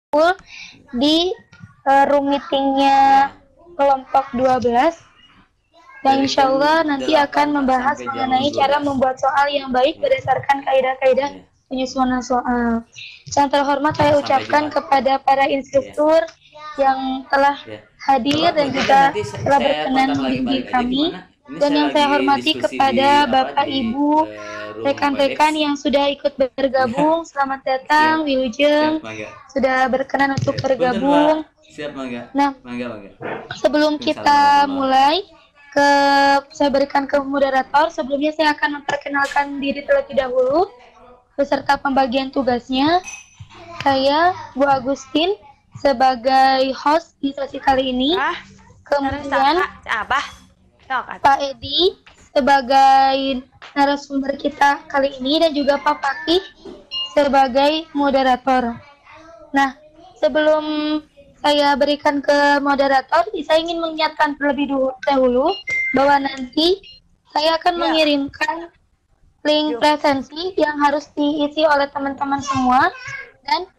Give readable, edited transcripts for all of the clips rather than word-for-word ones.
di room meetingnya kelompok 12 yang insya Allah nanti akan membahas mengenai cara membuat soal yang baik berdasarkan kaidah-kaidah penyusunan soal. Yang terhormat saya ucapkan kepada para instruktur yang telah hadir dan juga telah berkenan membimbing kami, dan yang saya hormati kepada Bapak Ibu rekan-rekan yang sudah ikut bergabung. Selamat datang Wilujeng, sudah berkenan untuk bergabung. Nah, sebelum kita mulai, saya berikan ke moderator. Sebelumnya saya akan memperkenalkan diri terlebih dahulu beserta pembagian tugasnya. Saya Bu Agustin sebagai host di sesi kali ini. Kemudian Pak Edi sebagai narasumber kita kali ini, dan juga Pak Fakih sebagai moderator. Nah, sebelum saya berikan ke moderator, saya ingin mengingatkan terlebih dahulu bahwa nanti saya akan mengirimkan link presensi yang harus diisi oleh teman-teman semua, dan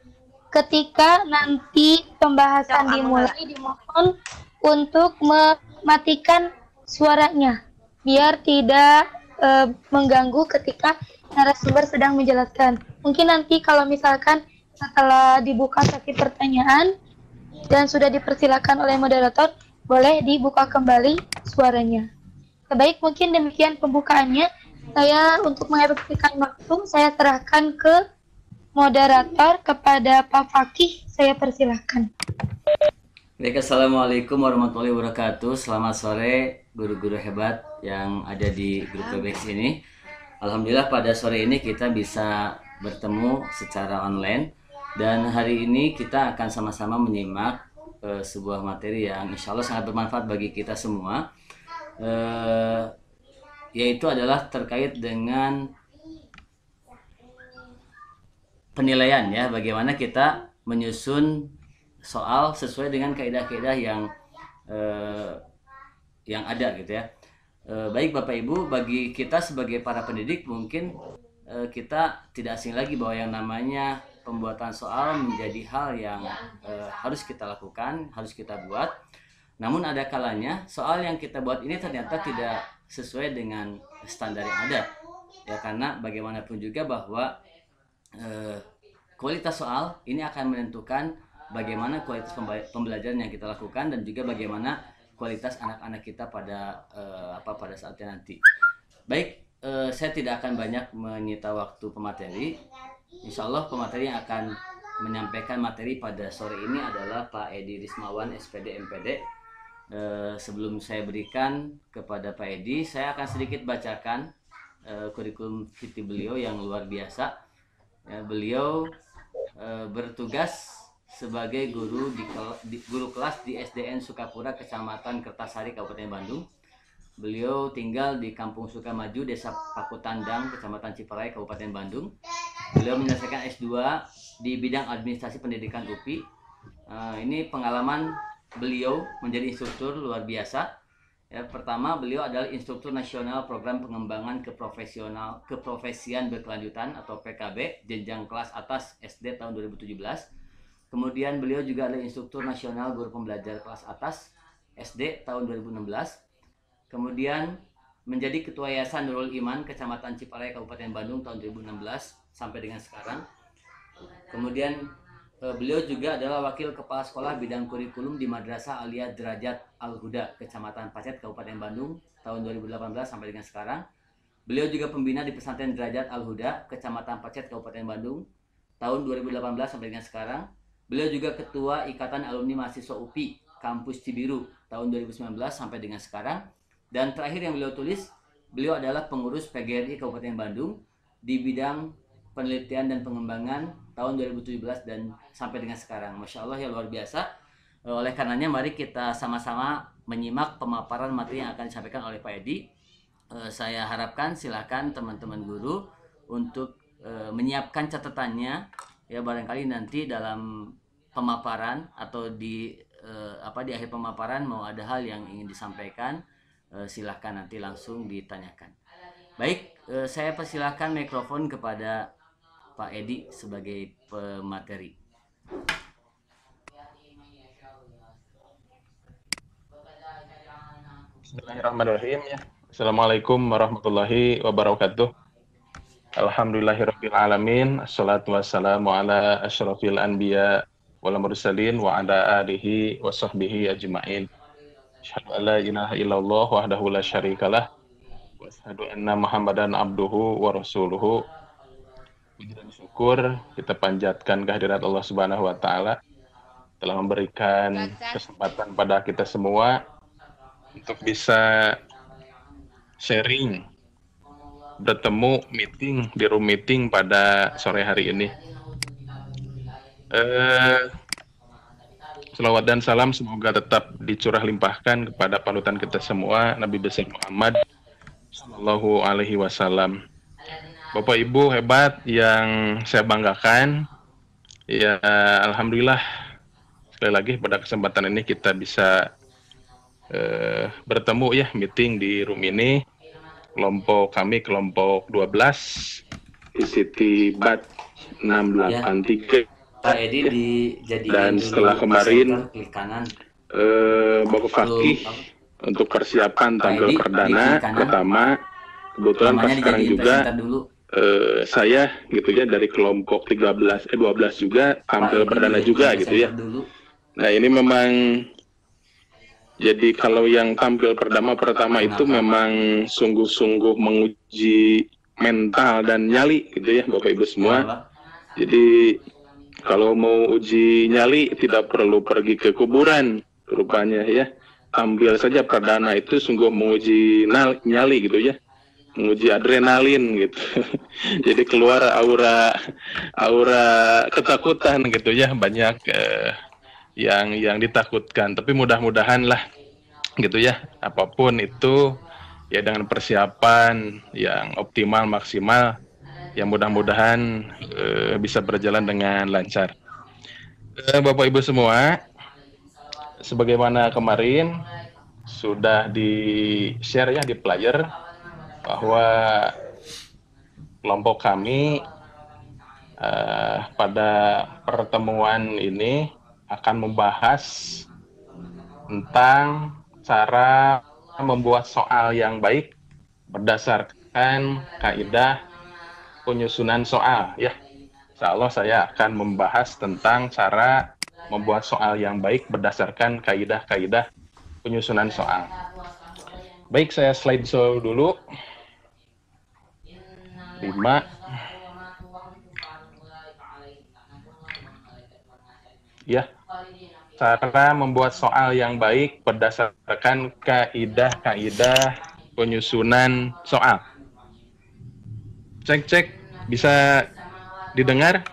ketika nanti pembahasan dimulai dimohon untuk mematikan suaranya biar tidak mengganggu ketika narasumber sedang menjelaskan. Mungkin nanti kalau misalkan setelah dibuka sesi pertanyaan dan sudah dipersilakan oleh moderator, boleh dibuka kembali suaranya. Baik, mungkin demikian pembukaannya. Saya untuk mengefektifkan waktu, saya serahkan ke moderator kepada Pak Fakih. Saya persilahkan. Baik, assalamualaikum warahmatullahi wabarakatuh. Selamat sore guru-guru hebat yang ada di grup PBX ini. Alhamdulillah pada sore ini kita bisa bertemu secara online, dan hari ini kita akan sama-sama menyimak sebuah materi yang insya Allah sangat bermanfaat bagi kita semua, yaitu adalah terkait dengan penilaian, ya, bagaimana kita menyusun soal sesuai dengan kaidah-kaidah yang ada gitu ya. Baik Bapak Ibu, bagi kita sebagai para pendidik mungkin kita tidak asing lagi bahwa yang namanya pembuatan soal menjadi hal yang harus kita lakukan, harus kita buat. Namun ada kalanya soal yang kita buat ini ternyata tidak sesuai dengan standar yang ada, ya, karena bagaimanapun juga bahwa kualitas soal ini akan menentukan bagaimana kualitas pembelajaran yang kita lakukan, dan juga bagaimana kualitas anak-anak kita pada saatnya nanti. Baik, saya tidak akan banyak menyita waktu pemateri. Insya Allah pemateri yang akan menyampaikan materi pada sore ini adalah Pak Edi Rismawan, SPD MPD. Sebelum saya berikan kepada Pak Edi, saya akan sedikit bacakan kurikulum vitae beliau yang luar biasa. Ya, beliau bertugas sebagai guru kelas di SDN Sukapura, Kecamatan Kertasari, Kabupaten Bandung. Beliau tinggal di Kampung Sukamaju, Desa Pakutandang, Kecamatan Ciparai, Kabupaten Bandung. Beliau menyelesaikan S2 di bidang administrasi pendidikan UPI. Ini pengalaman beliau menjadi instruktur luar biasa. Ya, pertama, beliau adalah instruktur nasional program pengembangan keprofesian berkelanjutan atau PKB jenjang kelas atas SD tahun 2017. Kemudian beliau juga adalah instruktur nasional guru pembelajar kelas atas SD tahun 2016. Kemudian menjadi ketua Yayasan Nurul Iman Kecamatan Ciparai Kabupaten Bandung tahun 2016 sampai dengan sekarang. Kemudian beliau juga adalah wakil kepala sekolah bidang kurikulum di Madrasah Aliyah Derajat Al-Huda Kecamatan Pacet Kabupaten Bandung tahun 2018 sampai dengan sekarang. Beliau juga pembina di Pesantren Derajat Al-Huda Kecamatan Pacet Kabupaten Bandung tahun 2018 sampai dengan sekarang. Beliau juga ketua Ikatan Alumni Mahasiswa UPI Kampus Cibiru tahun 2019 sampai dengan sekarang. Dan terakhir yang beliau tulis, beliau adalah pengurus PGRI Kabupaten Bandung di bidang penelitian dan pengembangan tahun 2017 dan sampai dengan sekarang. Masya Allah, ya, luar biasa. Oleh karenanya mari kita sama-sama menyimak pemaparan materi yang akan disampaikan oleh Pak Edi. Saya harapkan silakan teman-teman guru untuk menyiapkan catatannya, ya, barangkali nanti dalam pemaparan atau di akhir pemaparan mau ada hal yang ingin disampaikan, silahkan nanti langsung ditanyakan. Baik, saya persilahkan mikrofon kepada Pak Edi sebagai pemateri. Bismillahirrahmanirrahim ya. Assalamualaikum warahmatullahi wabarakatuh. Alhamdulillahirabbil alamin. Assalatu wassalamu ala asyrafil anbiya wal mursalin wa ala alihi wa sahbihi ajmain. Asyhadu an la ilaha illallah wahdahu la syarikalah wa asyhadu anna Muhammadan abduhu wa rasuluhu. Puji dan syukur kita panjatkan kehadirat Allah Subhanahu wa taala telah memberikan kesempatan pada kita semua untuk bisa sharing, bertemu, meeting di room meeting pada sore hari ini. Selawat dan salam semoga tetap dicurah limpahkan kepada panutan kita semua, Nabi besar Muhammad Sallallahu Alaihi Wasallam. Bapak Ibu hebat yang saya banggakan, ya alhamdulillah sekali lagi pada kesempatan ini kita bisa bertemu ya, meeting di room ini. Kelompok kami kelompok 12 di City Bat 683 Pak Edi dijadiin dan setelah kemarin klik kanan Bapak Fakih untuk persiapan tampil perdana pertama, kebetulan pas sekarang juga saya gitu ya dari kelompok 12 juga tampil perdana juga gitu ya. Nah ini memang jadi kalau yang tampil pertama itu memang sungguh-sungguh menguji mental dan nyali gitu ya Bapak Ibu semua. Jadi kalau mau uji nyali tidak perlu pergi ke kuburan rupanya ya. Tampil saja perdana itu sungguh menguji nyali gitu ya. Menguji adrenalin gitu. Jadi keluar aura ketakutan gitu ya, banyak yang ditakutkan, tapi mudah-mudahan lah gitu ya, apapun itu ya dengan persiapan yang optimal maksimal, yang mudah-mudahan bisa berjalan dengan lancar. Bapak Ibu semua, sebagaimana kemarin sudah di share ya di player bahwa kelompok kami pada pertemuan ini akan membahas tentang cara membuat soal yang baik berdasarkan kaidah penyusunan soal ya. Insya Allah saya akan membahas tentang cara membuat soal yang baik berdasarkan kaidah-kaidah penyusunan soal. Baik, saya slideshow dulu. 5. Ya, cara membuat soal yang baik berdasarkan kaidah-kaidah penyusunan soal. Cek, bisa didengar,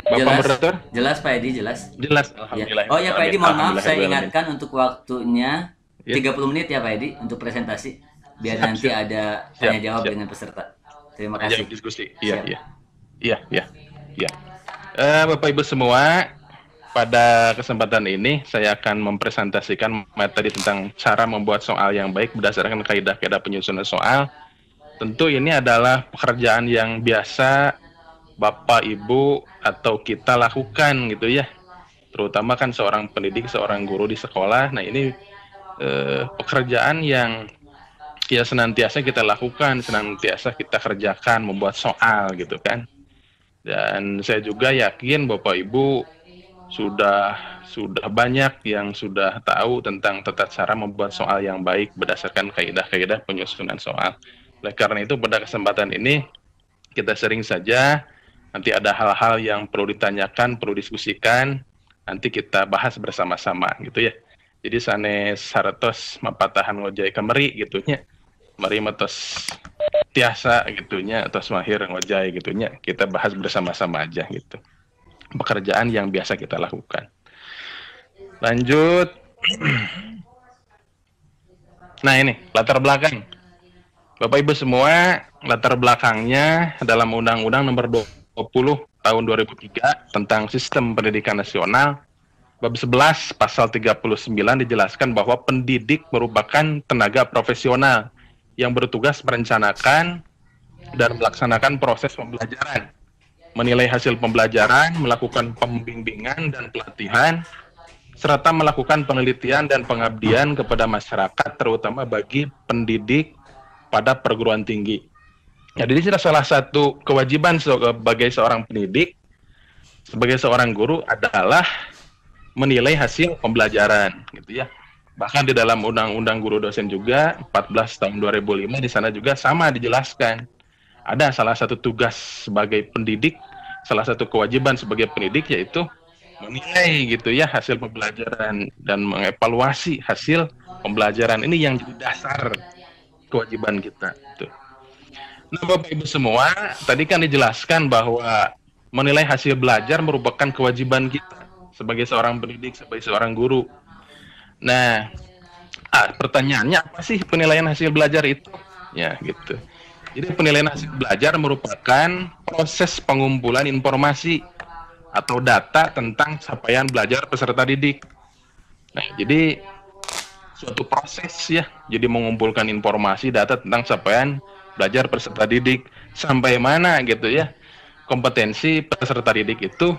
Bapak moderator? Jelas Pak Edi, jelas. Jelas, alhamdulillah. Ya. Oh ya Pak Edi, mohon maaf saya ingatkan untuk waktunya 30 menit ya Pak Edi untuk presentasi, biar nanti ada tanya jawab dengan peserta. Terima kasih. Diskusi. Iya. Bapak Ibu semua, pada kesempatan ini saya akan mempresentasikan materi tentang cara membuat soal yang baik berdasarkan kaidah-kaidah penyusunan soal. Tentu ini adalah pekerjaan yang biasa Bapak Ibu atau kita lakukan gitu ya. Terutama kan seorang pendidik, seorang guru di sekolah. Nah ini pekerjaan yang ya senantiasa kita lakukan, senantiasa kita kerjakan, membuat soal gitu kan. Dan saya juga yakin Bapak Ibu sudah banyak yang sudah tahu tentang tata cara membuat soal yang baik berdasarkan kaidah-kaidah penyusunan soal. Oleh karena itu pada kesempatan ini kita sering saja nanti ada hal-hal yang perlu ditanyakan, perlu diskusikan, nanti kita bahas bersama-sama gitu ya. Jadi sanes haratos mapatahan ngojai kemeri gitunya. Mari matos tiasa gitunya, atos mahir ngojai gitunya. Kita bahas bersama-sama aja gitu. Pekerjaan yang biasa kita lakukan. Lanjut. Nah ini latar belakang. Bapak Ibu semua, latar belakangnya dalam Undang-Undang Nomor 20 Tahun 2003 tentang Sistem Pendidikan Nasional, bab 11 pasal 39 dijelaskan bahwa pendidik merupakan tenaga profesional yang bertugas merencanakan dan melaksanakan proses pembelajaran, menilai hasil pembelajaran, melakukan pembimbingan dan pelatihan, serta melakukan penelitian dan pengabdian kepada masyarakat, terutama bagi pendidik pada perguruan tinggi. Jadi ini salah satu kewajiban sebagai seorang pendidik, sebagai seorang guru adalah menilai hasil pembelajaran, gitu ya. Bahkan di dalam Undang-Undang Guru Dosen juga 14 tahun 2005 di sana juga sama dijelaskan. Ada salah satu tugas sebagai pendidik, salah satu kewajiban sebagai pendidik yaitu menilai gitu ya hasil pembelajaran dan mengevaluasi hasil pembelajaran. Ini yang jadi dasar kewajiban kita. Tuh. Nah, Bapak Ibu semua, tadi kan dijelaskan bahwa menilai hasil belajar merupakan kewajiban kita sebagai seorang pendidik, sebagai seorang guru. Nah, pertanyaannya apa sih penilaian hasil belajar itu? Ya, gitu. Jadi penilaian hasil belajar merupakan proses pengumpulan informasi atau data tentang capaian belajar peserta didik. Nah, jadi suatu proses ya, jadi mengumpulkan informasi data tentang capaian belajar peserta didik sampai mana gitu ya kompetensi peserta didik itu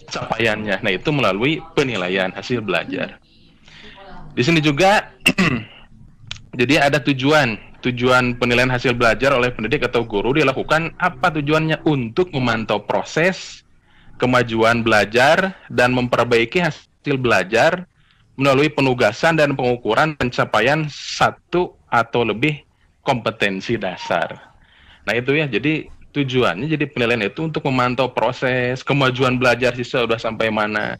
capaiannya. Nah, itu melalui penilaian hasil belajar. Di sini juga jadi ada tujuan penilaian hasil belajar oleh pendidik atau guru dilakukan apa tujuannya? Untuk memantau proses kemajuan belajar dan memperbaiki hasil belajar melalui penugasan dan pengukuran pencapaian satu atau lebih kompetensi dasar. Nah, itu ya, jadi tujuannya jadi penilaian itu untuk memantau proses kemajuan belajar siswa sudah sampai mana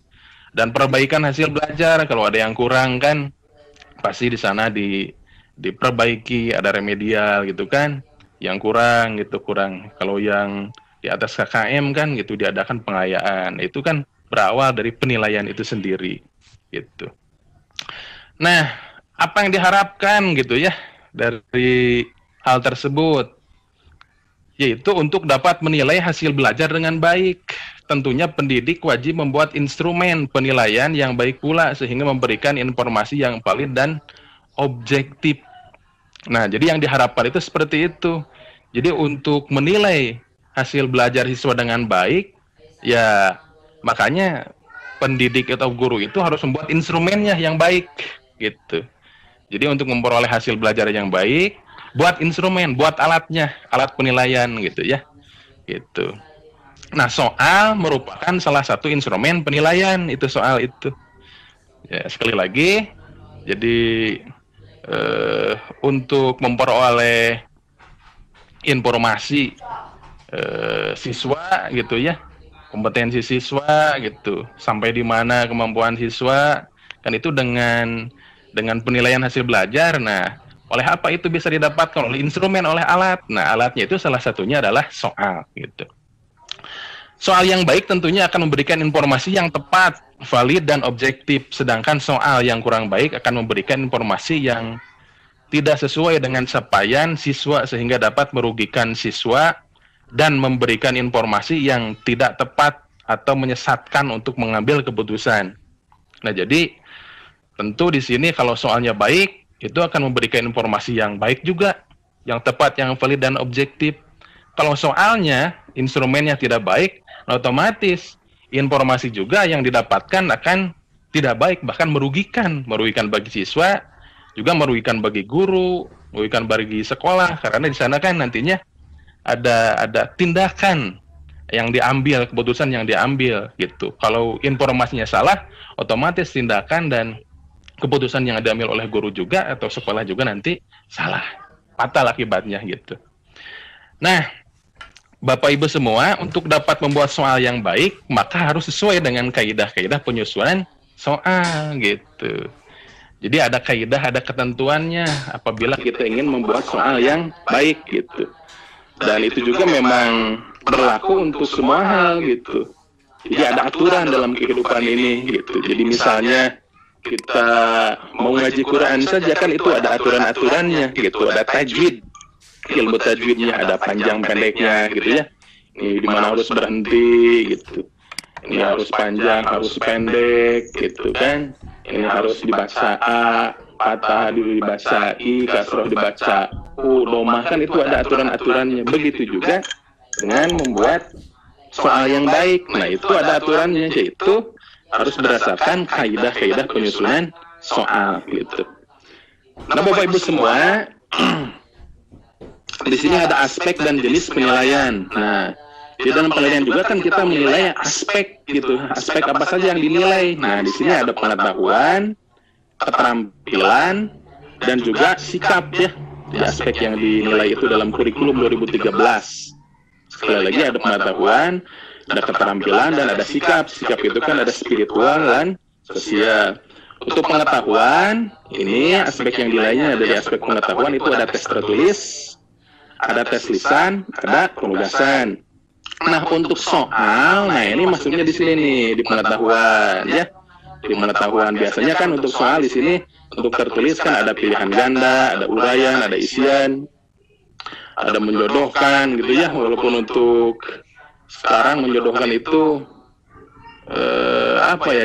dan perbaikan hasil belajar. Kalau ada yang kurang kan pasti di sana diperbaiki, ada remedial gitu kan, yang kurang gitu kurang. Kalau yang di atas KKM kan gitu diadakan pengayaan. Itu kan berawal dari penilaian itu sendiri gitu. Nah, apa yang diharapkan gitu ya dari hal tersebut? Yaitu untuk dapat menilai hasil belajar dengan baik. Tentunya pendidik wajib membuat instrumen penilaian yang baik pula sehingga memberikan informasi yang valid dan objektif. Nah, jadi yang diharapkan itu seperti itu. Jadi untuk menilai hasil belajar siswa dengan baik, ya makanya pendidik atau guru itu harus membuat instrumennya yang baik, gitu. Jadi untuk memperoleh hasil belajar yang baik, buat instrumen, buat alatnya, alat penilaian, gitu ya, gitu. Nah, soal merupakan salah satu instrumen penilaian, itu soal itu. Ya, sekali lagi, jadi untuk memperoleh informasi siswa gitu ya, kompetensi siswa gitu, sampai di mana kemampuan siswa kan itu dengan penilaian hasil belajar. Nah, oleh apa itu bisa didapatkan? Oleh instrumen, oleh alat. Nah, alatnya itu salah satunya adalah soal gitu. Soal yang baik tentunya akan memberikan informasi yang tepat, valid dan objektif, sedangkan soal yang kurang baik akan memberikan informasi yang tidak sesuai dengan capaian siswa sehingga dapat merugikan siswa dan memberikan informasi yang tidak tepat atau menyesatkan untuk mengambil keputusan. Nah, jadi tentu di sini kalau soalnya baik, itu akan memberikan informasi yang baik juga, yang tepat, yang valid dan objektif. Kalau soalnya, instrumennya tidak baik, otomatis informasi juga yang didapatkan akan tidak baik, bahkan merugikan bagi siswa, juga merugikan bagi guru, merugikan bagi sekolah, karena di sana kan nantinya ada tindakan yang diambil, keputusan yang diambil gitu. Kalau informasinya salah, otomatis tindakan dan keputusan yang diambil oleh guru juga atau sekolah juga nanti salah, fatal akibatnya gitu. Nah, Bapak Ibu semua, untuk dapat membuat soal yang baik, maka harus sesuai dengan kaidah-kaidah penyusunan soal gitu. Jadi ada kaidah, ada ketentuannya apabila kita ingin membuat soal yang baik gitu. Dan itu juga memang berlaku untuk semua hal gitu. Jadi ada aturan dalam kehidupan ini gitu. Jadi misalnya kita mau ngaji Quran saja kan itu ada aturan-aturannya gitu. Ada tajwid, ilmu tajwidnya ada panjang pendeknya gitu ya. Ini di mana harus berhenti gitu. Ini harus panjang, harus pendek gitu kan. Ini harus dibaca A, patah dulu dibaca I, kasroh dibaca U, domah, kan itu ada aturan-aturannya. Begitu juga dengan membuat soal yang baik. Nah, itu ada aturannya, yaitu harus berdasarkan kaidah-kaidah penyusunan soal gitu. Nah, Bapak Ibu semua, di sini ada aspek dan jenis penilaian. Nah, di dalam penilaian juga kan kita menilai aspek gitu, aspek apa saja yang dinilai. Nah, di sini ada pengetahuan, keterampilan, dan juga sikap ya. Di aspek yang dinilai itu dalam kurikulum 2013. Sekali lagi ada pengetahuan, ada keterampilan, dan ada sikap. Sikap itu kan ada spiritual dan sosial. Untuk pengetahuan, ini aspek yang dinilainya dari aspek pengetahuan itu ada tes tertulis, ada tes lisan, ada penugasan. Nah, untuk soal, nah ini maksudnya di sini nih, di pengetahuan ya. Di pengetahuan biasanya kan untuk soal di sini untuk tertulis kan ada pilihan ganda, ada uraian, ada isian, ada menjodohkan gitu ya. Walaupun untuk sekarang menjodohkan itu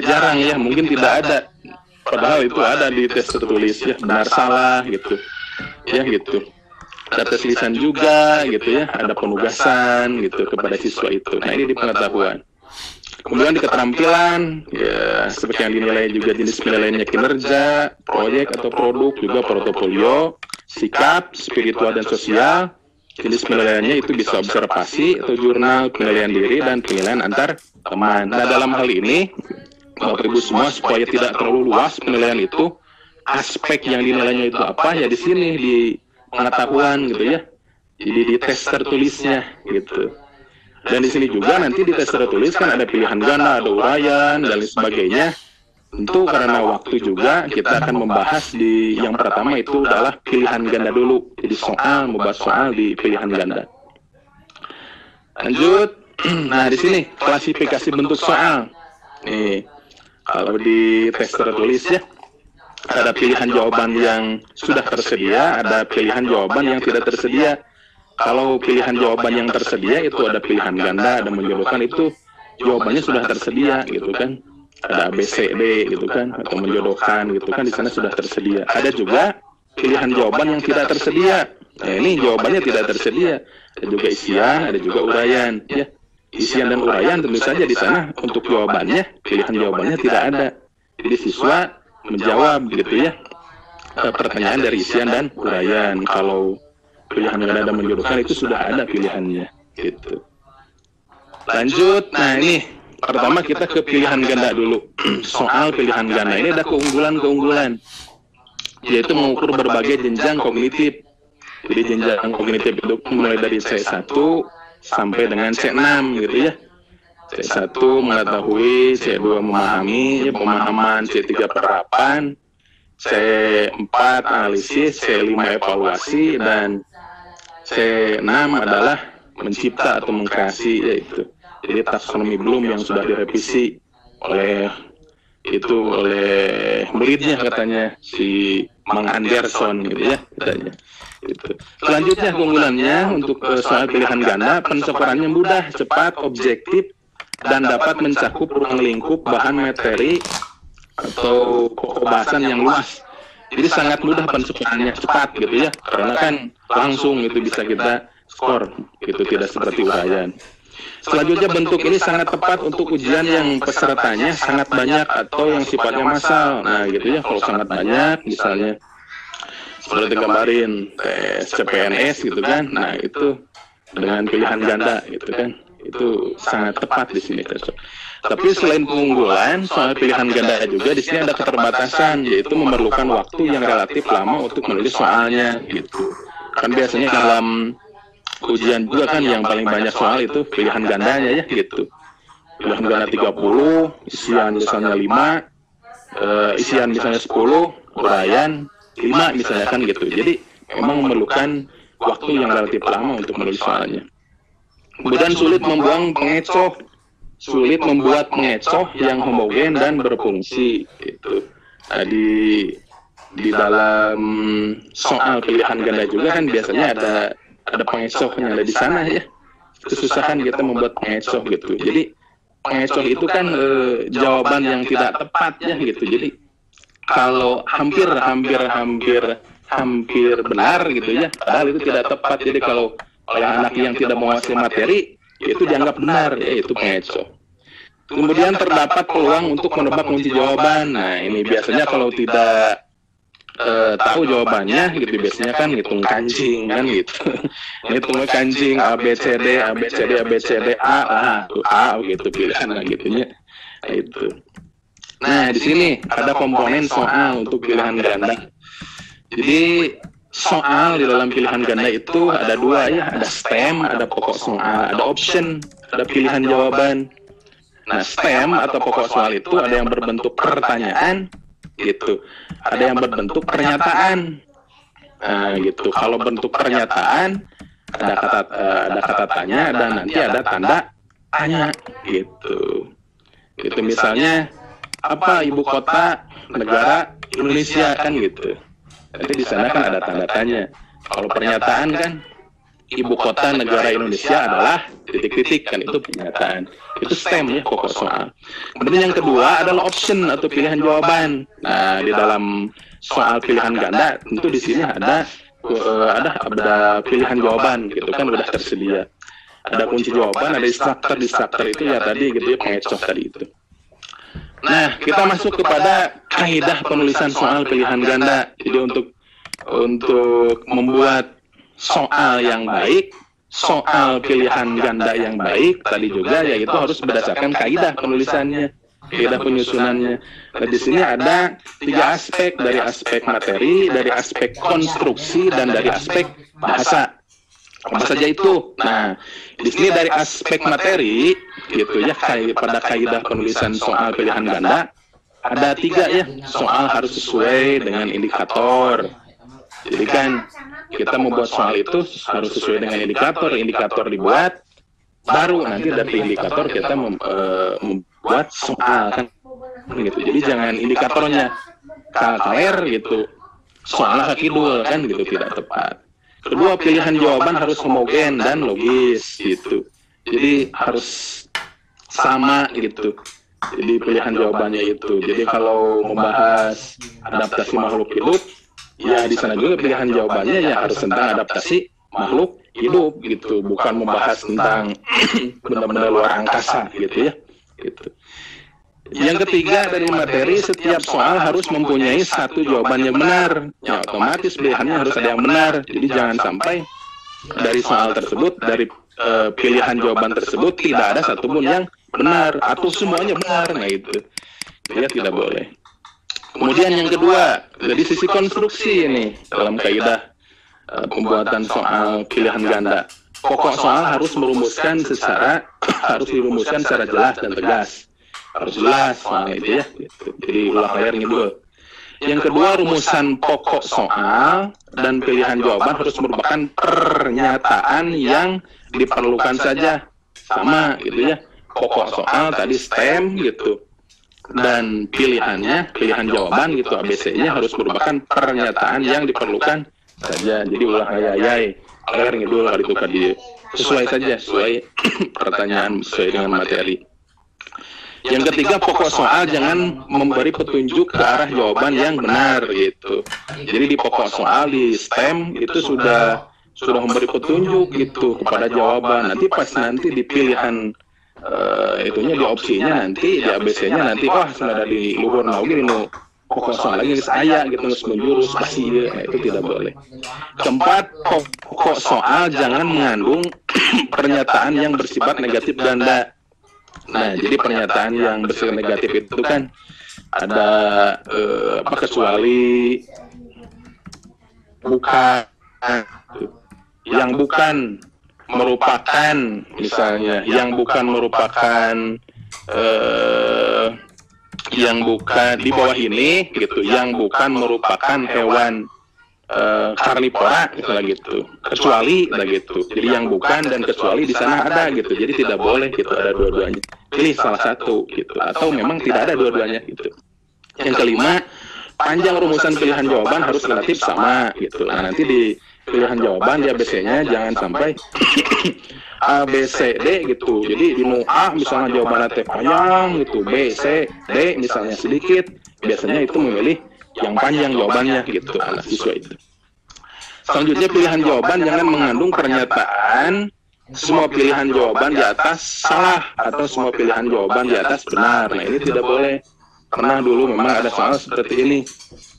jarang ya, mungkin tidak ada. Padahal itu ada di tes tertulis ya, benar salah gitu. Ya gitu. Ada tes lisan juga gitu ya, ada penugasan gitu kepada siswa itu. Nah, ini di pengetahuan. Kemudian di keterampilan, ya seperti yang dinilai juga jenis penilaiannya kinerja, proyek atau produk, juga portofolio, sikap, spiritual dan sosial. Jenis penilaiannya itu bisa observasi atau jurnal, penilaian diri, dan penilaian antar teman. Nah, dalam hal ini, Bapak Ibu semua, supaya tidak terlalu luas penilaian itu, aspek yang dinilainya itu apa, ya di sini, di pengetahuan gitu ya. Jadi di tes tertulisnya gitu. Dan di sini juga nanti di tes tertulis kan ada pilihan ganda, ada uraian, dan lain sebagainya. Tentu karena waktu juga kita akan membahas di yang pertama itu adalah pilihan ganda dulu. Jadi soal, membahas soal di pilihan ganda. Lanjut. Nah, di sini klasifikasi bentuk soal. Nih, kalau di tes tertulis ya, ada pilihan jawaban yang sudah tersedia, ada pilihan jawaban yang tidak tersedia. Kalau pilihan jawaban yang tersedia itu ada pilihan ganda, ada menjodohkan, itu jawabannya sudah tersedia gitu kan. Ada A, B, C, D gitu kan, atau menjodohkan gitu kan, di sana sudah tersedia. Ada juga pilihan jawaban yang tidak tersedia. Nah, ini jawabannya tidak tersedia. Ada juga isian, ada juga uraian ya. Isian dan uraian tentu saja di sana untuk jawabannya, pilihan jawabannya tidak ada. Jadi siswa menjawab gitu ya, pertanyaan dari isian dan uraian. Kalau pilihan ganda dan menjodohkan itu sudah ada pilihannya gitu. Lanjut, nah ini pertama kita ke pilihan ganda dulu. Soal pilihan ganda ini ada keunggulan-keunggulan, yaitu mengukur berbagai jenjang kognitif. Jadi jenjang kognitif itu mulai dari C1 sampai dengan C6 gitu ya. C1 mengetahui, C2 memahami, ya, pemahaman, C3 penerapan, C4 analisis, C5 evaluasi, dan C6 adalah mencipta atau mengkreasi, yaitu jadi taksonomi Bloom yang sudah direvisi oleh muridnya katanya, si Mang Anderson gitu ya katanya. Gitu. Selanjutnya keunggulannya untuk soal pilihan ganda, penseparannya mudah, cepat, objektif, dan dapat mencakup ruang lingkup bahan materi atau pokok bahasan yang luas. Jadi sangat mudah penseparannya, cepat gitu ya, karena kan langsung itu bisa kita skor gitu, tidak seperti uraian. Selanjutnya bentuk ini sangat tepat untuk ujian yang pesertanya sangat banyak atau yang sifatnya massal. Nah gitu ya, kalau sangat banyak misalnya seperti gambarin tes CPNS gitu kan, nah itu dengan pilihan ganda gitu kan, itu sangat tepat di sini. Tapi selain keunggulan, soal pilihan ganda juga di sini ada keterbatasan, yaitu memerlukan waktu yang relatif lama untuk menulis soalnya gitu. Kan biasanya dalam ujian juga kan yang paling banyak soal itu pilihan gandanya ya gitu. Pilihan ganda 30, isian misalnya 5, isian misalnya 10, uraian 5 misalnya kan gitu. Jadi memang memerlukan waktu yang relatif lama untuk menulis soalnya. Kemudian sulit membuat pengecoh yang homogen dan berfungsi gitu. Nah, di dalam soal pilihan ganda juga kan biasanya ada pengecohnya ada di sana ya. Kesusahan kita membuat pengecoh gitu. Jadi pengecoh itu kan jawaban yang tidak tepat ya gitu. Jadi kalau hampir benar gitu ya, padahal itu tidak tepat. Jadi kalau anak yang tidak menguasai materi, itu dianggap benar, yaitu pengecoh. Kemudian terdapat peluang untuk menebak kunci jawaban. Nah, ini biasanya kalau tidak tahu jawabannya gitu, biasanya kan ngitung kancing kan gitu. Ngitungnya kancing A B C D A B C D A B C D A gitu pilihan gitunya. Nah, itu. Nah, di sini ada komponen soal untuk pilihan ganda. Jadi soal di dalam pilihan ganda itu ada dua ya, ada stem, ada pokok soal, ada option, ada pilihan jawaban. Nah, stem atau pokok soal itu ada yang berbentuk pertanyaan gitu, ada yang berbentuk pernyataan. Nah, gitu. Kalau bentuk pernyataan ada kata tanya dan nanti ada tanda tanya gitu. Itu misalnya apa ibu kota negara Indonesia kan gitu. Nanti di sana kan ada tanda tanya. Kalau pernyataan kan ibu kota negara Indonesia adalah titik-titik kan, itu pernyataan. Itu stem ya, pokok soal. Kemudian yang kedua adalah option atau pilihan jawaban. Nah, di dalam soal pilihan ganda tentu di sini ada pilihan jawaban gitu kan, udah tersedia. Ada kunci jawaban, ada instructor itu ya tadi gitu ya, pengecoh tadi itu. Nah, kita masuk kepada kaidah penulisan soal pilihan ganda. Jadi untuk membuat soal yang baik, soal pilihan ganda yang baik tadi juga yaitu harus berdasarkan kaidah penulisannya, kaidah penyusunannya. Nah, di sini ada 3 aspek, dari aspek materi, dari aspek konstruksi, dan dari aspek bahasa. Apa saja itu? Nah, di sini dari aspek materi gitu ya, pada kaidah penulisan soal pilihan ganda ada 3 ya. Soal harus sesuai dengan indikator. Jadi kan kita membuat soal itu harus sesuai dengan indikator dibuat, baru nanti dari indikator kita membuat soal kan gitu. Jadi jangan indikatornya kaler gitu, soalnya kidul kan gitu, tidak tepat. Kedua, pilihan jawaban harus homogen dan logis gitu. Jadi harus sama gitu. Jadi pilihan jawabannya itu. Jadi kalau membahas adaptasi makhluk hidup, ya di sana juga pilihan jawabannya ya harus tentang adaptasi makhluk hidup gitu, bukan membahas tentang benda-benda luar angkasa gitu ya. Gitu. Yang ketiga, dari materi, setiap soal harus mempunyai satu jawaban yang benar. Ya otomatis pilihannya harus ada yang benar. Jadi jangan sampai dari soal tersebut, dari pilihan jawaban tersebut tidak ada satupun yang benar atau semuanya benar. Nah itu ya tidak boleh. Kemudian yang kedua, dari sisi konstruksi ini dalam kaidah pembuatan soal pilihan ganda, pokok soal harus dirumuskan secara jelas dan tegas. Harus jelas soal itu ya. Gitu. Jadi ulang layar ngidul. Yang kedua, rumusan pokok soal dan pilihan jawaban harus merupakan pernyataan yang diperlukan saja. Sama gitu ya. Pokok soal tadi stem gitu. Dan pilihan jawaban gitu, ABC-nya harus merupakan pernyataan yang diperlukan saja. Jadi ulang layar ngidul itu tadi sesuai pertanyaan sesuai dengan materi. Yang ketiga, pokok soal jangan memberi petunjuk ke arah jawaban yang benar gitu. Jadi di pokok soal di STEM itu sudah memberi petunjuk gitu kepada jawaban. Nanti pas di pilihan itunya di opsinya nanti di ABC-nya nanti sudah ada di luhur lagi ini pokok soal lagi saya gitu menjurus pasti ya. Nah, itu tidak boleh. Keempat, pokok soal jangan mengandung pernyataan yang bersifat negatif ganda. Nah, jadi pernyataan yang bersifat negatif itu kan ada kecuali, bukan, yang bukan merupakan, misalnya yang bukan merupakan, yang bukan di bawah ini gitu, yang bukan merupakan hewan karnivora misalnya gitu, kecuali gitu. Jadi yang bukan dan kecuali di sana ada gitu. Jadi tidak boleh gitu ada dua-duanya. Pilih salah satu gitu, atau memang tidak ada dua-duanya gitu. Yang kelima, panjang rumusan pilihan jawaban harus relatif sama gitu. Nah, nanti di pilihan jawaban di ABC-nya jangan sampai A, B, C, D gitu. Jadi di A misalnya jawabannya panjang gitu, B, C, D misalnya sedikit. Biasanya itu memilih yang panjang jawabannya gitu, anak siswa itu. Selanjutnya, pilihan jawaban jangan mengandung pernyataan semua pilihan jawaban di atas salah atau semua pilihan jawaban di atas benar. Nah, ini tidak boleh. Pernah dulu memang ada soal seperti ini.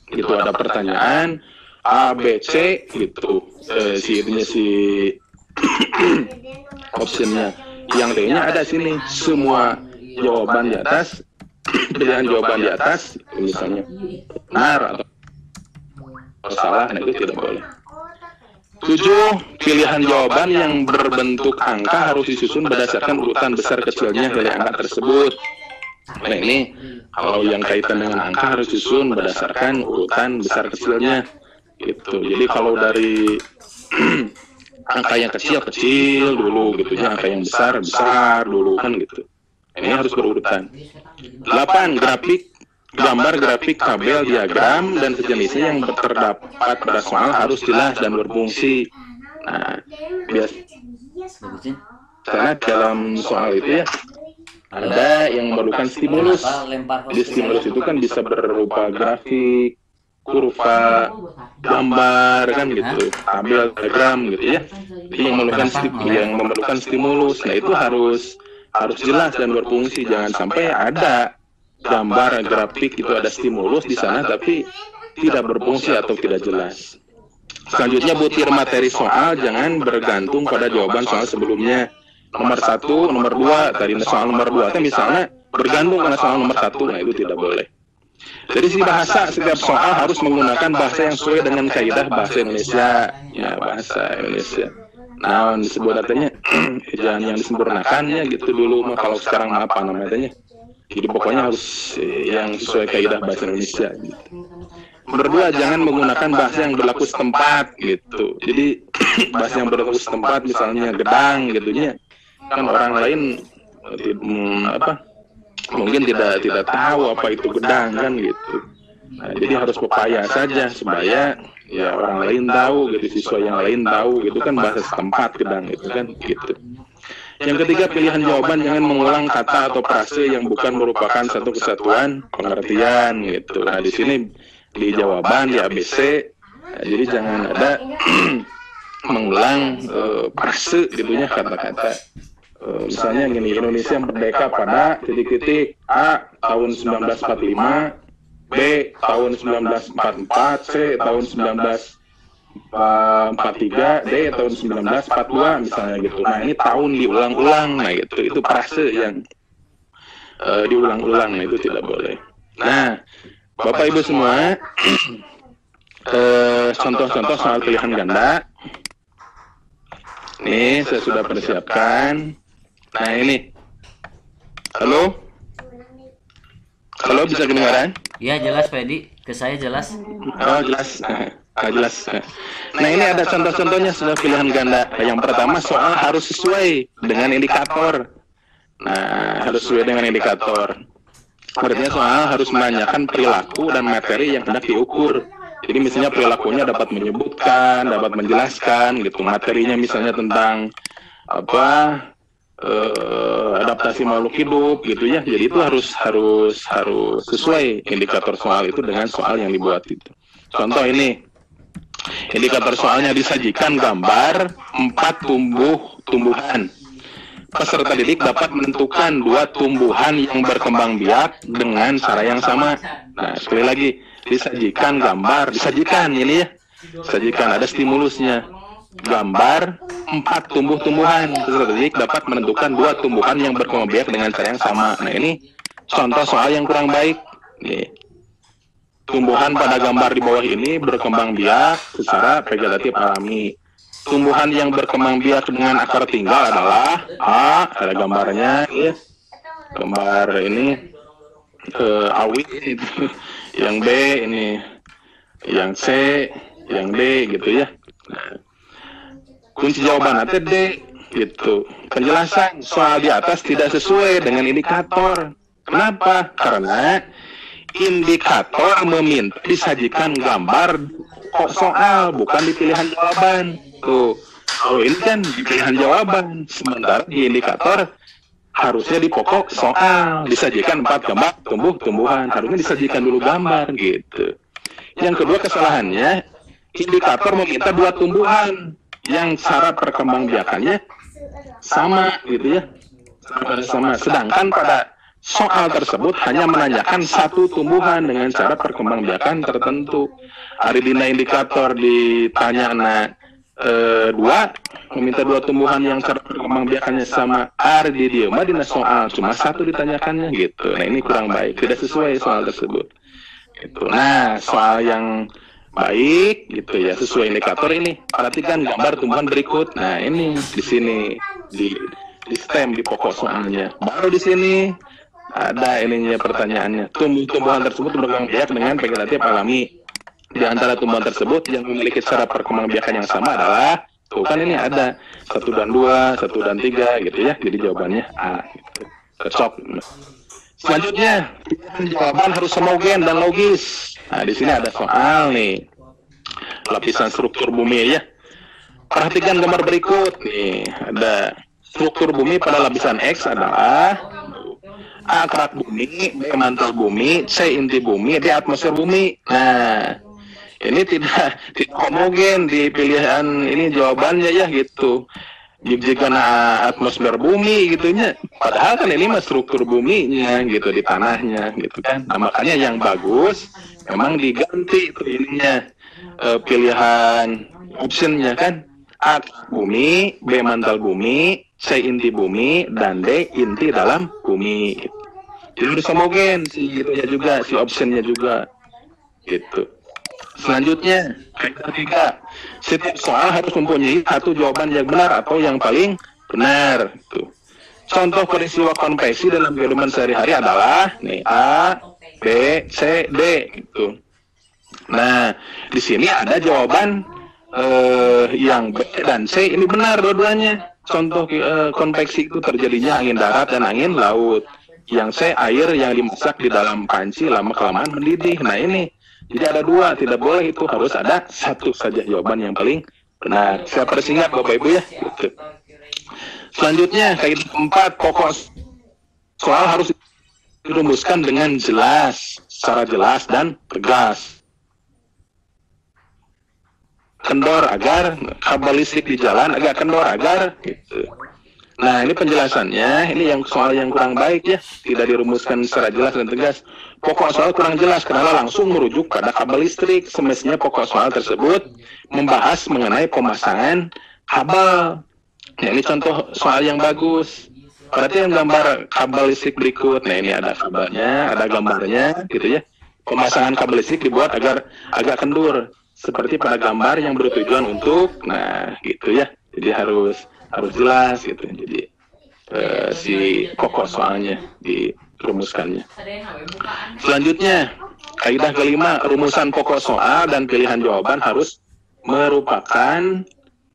Gitu, ada pertanyaan A, B, C gitu. Si optionnya. Yang D-nya ada sini, semua jawaban di atas, pilihan jawaban di atas, misalnya benar atau salah, nah itu tidak boleh. 7. Pilihan jawaban yang berbentuk angka harus disusun berdasarkan urutan besar kecilnya dari angka tersebut. Nah ini, kalau yang kaitan dengan angka harus disusun berdasarkan urutan besar kecilnya. Gitu. Jadi kalau dari angka yang kecil dulu gitu ya, angka yang besar dulu kan gitu. Ini harus berurutan. 8. Gambar grafik, tabel, diagram dan sejenisnya yang terdapat pada soal harus jelas dan berfungsi. Nah, biasanya dalam soal itu ya ada yang memerlukan stimulus. Jadi stimulus itu kan bisa berupa grafik, kurva, gambar kan gitu, tabel, diagram gitu ya. Jadi yang memerlukan stimulus, nah itu harus jelas dan berfungsi. Jangan sampai ada gambar grafik itu ada stimulus di sana tapi tidak berfungsi atau tidak jelas. Selanjutnya, butir materi soal jangan bergantung pada jawaban soal sebelumnya. Nomor 1, nomor 2, tadi soal nomor 2 itu misalnya bergantung pada soal nomor 1, nah itu tidak boleh. Dari sisi bahasa, setiap soal harus menggunakan bahasa yang sesuai dengan kaidah bahasa Indonesia. Ya, bahasa Indonesia. Nah, disebut katanya jangan yang disempurnakannya gitu dulu mah, kalau sekarang apa namanya. Jadi pokoknya harus yang sesuai kaidah bahasa Indonesia gitu. Nomor 2, jangan menggunakan bahasa yang berlaku setempat gitu. Jadi bahasa yang berlaku setempat misalnya gedang gitu ya. Kan orang lain mungkin tidak tahu apa itu gedang kan gitu. Nah, jadi harus pepaya saja supaya ya orang lain tahu gitu, siswa yang lain tahu gitu kan bahasa setempat gedang itu kan gitu. Yang ketiga, pilihan jawaban jangan mengulang kata atau frase yang bukan merupakan satu kesatuan pengertian gitu. Nah, di sini di jawaban di ABC, nah, jadi jangan ada mengulang frase gitunya kata-kata. Misalnya gini, Indonesia merdeka pada titik-titik A tahun 1945, B tahun 1944, C tahun 1943, D tahun 1942 misalnya gitu. Nah, ini tahun diulang-ulang, nah gitu. Itu frase yang diulang-ulang, nah itu tidak boleh. Nah, Bapak Ibu semua, contoh-contoh soal pilihan ganda. Ini saya sudah persiapkan. Nah ini, halo, bisa kedengaran? Ya jelas Fedi, ke saya jelas. Oh jelas, jelas. Nah ini ada contoh-contohnya soal pilihan ganda. Yang pertama, soal harus sesuai dengan indikator. Nah, harus sesuai dengan indikator. Artinya soal harus menanyakan perilaku dan materi yang hendak diukur. Jadi misalnya perilakunya dapat menyebutkan, dapat menjelaskan, gitu. Materinya misalnya tentang adaptasi makhluk hidup, gitu ya. Jadi itu harus sesuai indikator soal itu dengan soal yang dibuat itu. Contoh ini, indikator soalnya disajikan gambar 4 tumbuhan. Peserta didik dapat menentukan 2 tumbuhan yang berkembang biak dengan cara yang sama. Nah, sekali lagi, disajikan gambar, disajikan ini ya, disajikan ada stimulusnya. Gambar 4 tumbuhan, peserta didik dapat menentukan 2 tumbuhan yang berkembang biak dengan cara yang sama. Nah, ini contoh soal yang kurang baik. Nih, tumbuhan pada gambar di bawah ini berkembang biak secara vegetatif alami. Tumbuhan yang berkembang biak dengan akar tinggal adalah A, ada gambarnya, ya. Gambar ini awi, yang B ini, yang C, yang D gitu ya. Nah, kunci jawaban nanti D gitu. Penjelasan soal di atas tidak sesuai dengan indikator. Kenapa? Karena indikator meminta disajikan gambar soal, bukan di pilihan jawaban. Tuh, oh ini kan di pilihan jawaban, sementara di indikator harusnya di pokok soal disajikan 4 gambar tumbuhan, harusnya disajikan dulu gambar gitu. Yang kedua kesalahannya, indikator meminta 2 tumbuhan yang cara perkembangbiakannya sama gitu ya. Sama. Sedangkan pada soal tersebut hanya menanyakan satu tumbuhan dengan cara perkembangbiakan tertentu. Ari dina indikator ditanya dua, meminta dua tumbuhan yang cara perkembangbiakannya sama. Ari di dieu mah dina soal cuma satu ditanyakannya gitu. Nah, ini kurang baik, tidak sesuai soal tersebut. Gitu. Nah, soal yang baik gitu ya, sesuai indikator ini. Perhatikan gambar tumbuhan berikut. Nah, ini di sini di stem di pokok soalnya. Baru di sini ada ininya pertanyaannya. Tumbuhan tersebut berkembang biak dengan vegetatif alami. Di antara tumbuhan tersebut yang memiliki cara perkembangbiakan yang sama adalah, tuh kan ini ada 1 dan 2, 1 dan 3 gitu ya. Jadi jawabannya A gitu. Cocok. Selanjutnya, jawaban harus homogen dan logis. Nah, di sini ada soal nih. Lapisan struktur bumi ya. Perhatikan gambar berikut nih, ada struktur bumi pada lapisan X adalah A kerak bumi, B mantel bumi, C inti bumi, D atmosfer bumi. Nah, ini tidak homogen di pilihan ini jawabannya ya gitu. Jika atmosfer bumi gitunya, padahal kan ini mah struktur buminya gitu di tanahnya gitu kan. Nah, makanya yang bagus memang diganti tuh ininya pilihan optionnya kan. A bumi, B mantel bumi, C inti bumi, dan D inti dalam bumi. Jadi harus homogen si itunya juga, si optionnya juga gitu. Selanjutnya, ketiga, setiap soal harus mempunyai satu jawaban yang benar atau yang paling benar. Gitu. Contoh peristiwa konveksi dalam kehidupan sehari-hari adalah nih A, B, C, D. Gitu. Nah, di sini ada jawaban yang B dan C ini benar dua-duanya. Contoh konveksi itu terjadinya angin darat dan angin laut. Yang C air yang dimasak di dalam panci lama-kelamaan mendidih. Nah ini, jadi ada dua, tidak boleh itu, harus ada satu saja jawaban yang paling benar. Saya persingkat Bapak Ibu ya. Gitu. Selanjutnya, kaidah keempat, pokok soal harus dirumuskan dengan jelas, secara jelas dan tegas. Kendor agar kabel listrik di jalan agak kendor agar gitu. Nah, ini penjelasannya, ini yang soal yang kurang baik ya, tidak dirumuskan secara jelas dan tegas. Pokok soal kurang jelas karena langsung merujuk pada kabel listrik. Semestinya pokok soal tersebut membahas mengenai pemasangan kabel. Nah, ini contoh soal yang bagus. Berarti yang gambar kabel listrik berikut. Nah, ini ada kabelnya, ada gambarnya gitu ya. Pemasangan kabel listrik dibuat agar agak kendur. Seperti pada gambar yang bertujuan untuk, nah gitu ya, jadi harus jelas gitu. Jadi si pokok soalnya dirumuskannya. Selanjutnya, kaidah kelima, rumusan pokok soal dan pilihan jawaban harus merupakan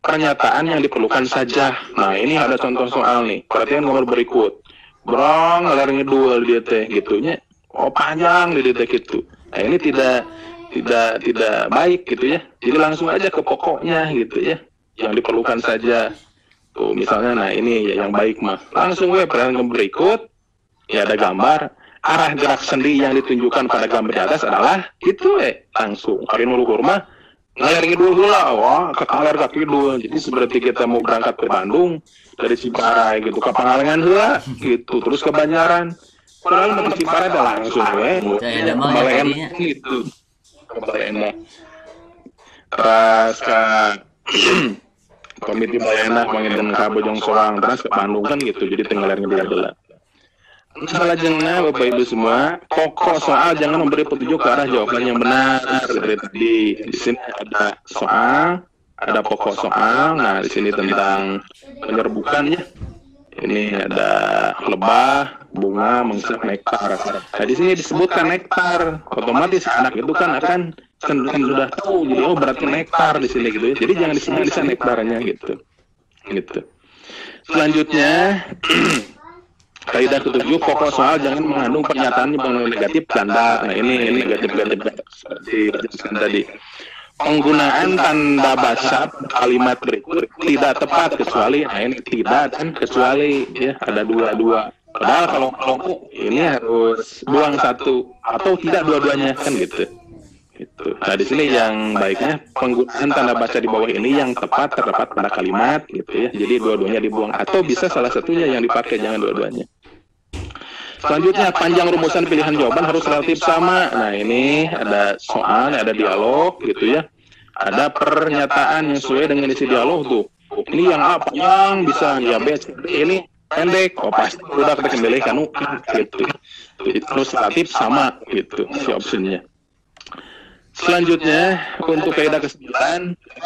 pernyataan yang diperlukan saja. Nah ini ada contoh soal nih, perhatikan gambar berikut. Brong, ler ngedul dia teh gitunya, oh panjang dia teh gitu. Nah ini tidak baik gitu ya. Jadi langsung aja ke pokoknya gitu ya. Yang diperlukan saja. Tuh misalnya, nah ini ya yang baik mah. Langsung perhatian berikut. Ya ada gambar. Arah gerak sendi yang ditunjukkan pada gambar di atas adalah gitu langsung. Hari nuluhur mah ngalir ngidul lah. Wah, ngalir kaki dulu. Jadi seperti kita mau berangkat ke Bandung dari Ciparai gitu ke Pangalengan heula gitu. Terus ke Banjaran. Padahal mau ke Ciparai dah langsung Pangalengan gitu. Bayana. Terus ke Komite Bayana pengen ka Bojong Soang, terus ke Bandung kan gitu. Jadi tinggal ngedela-dela. Salah jengna Bapak Ibu semua, pokok soal jangan memberi petunjuk ke arah jawaban yang benar. Seperti tadi di sini ada soal, ada pokok soal. Nah, di sini tentang penyerbukan ya. Ini ada lebah, bunga, mengsep, nektar. Nah, di sini disebutkan nektar. Otomatis anak itu kan akan sudah tahu. Jadi oh berarti nektar di sini gitu ya. Jadi jangan disebut di sana nektarnya gitu. Gitu. Selanjutnya kaidah ketujuh, pokok soal jangan mengandung pernyataan yang negatif tanda. Nah, ini negatif seperti dijelaskan tadi. Penggunaan tanda basa kalimat berikut tidak tepat kecuali, nah ini tidak dan kecuali ya ada dua. Padahal kalau ini harus buang satu atau tidak dua-duanya kan gitu. Gitu. gitu. Nah di sini yang baiknya penggunaan tanda baca di bawah ini yang tepat terdapat pada kalimat gitu ya. Jadi dua-duanya dibuang atau bisa salah satunya yang dipakai, jangan dua-duanya. Selanjutnya panjang rumusan pilihan jawaban harus relatif sama. Nah ini ada soal, ada dialog gitu ya. Ada pernyataan yang sesuai dengan isi dialog tuh. Ini yang A panjang bisa diabetes, ini pendek, oh pasti udah kita kembali kan gitu. Terus relatif sama gitu si opsinya. Selanjutnya untuk kaidah ke-9,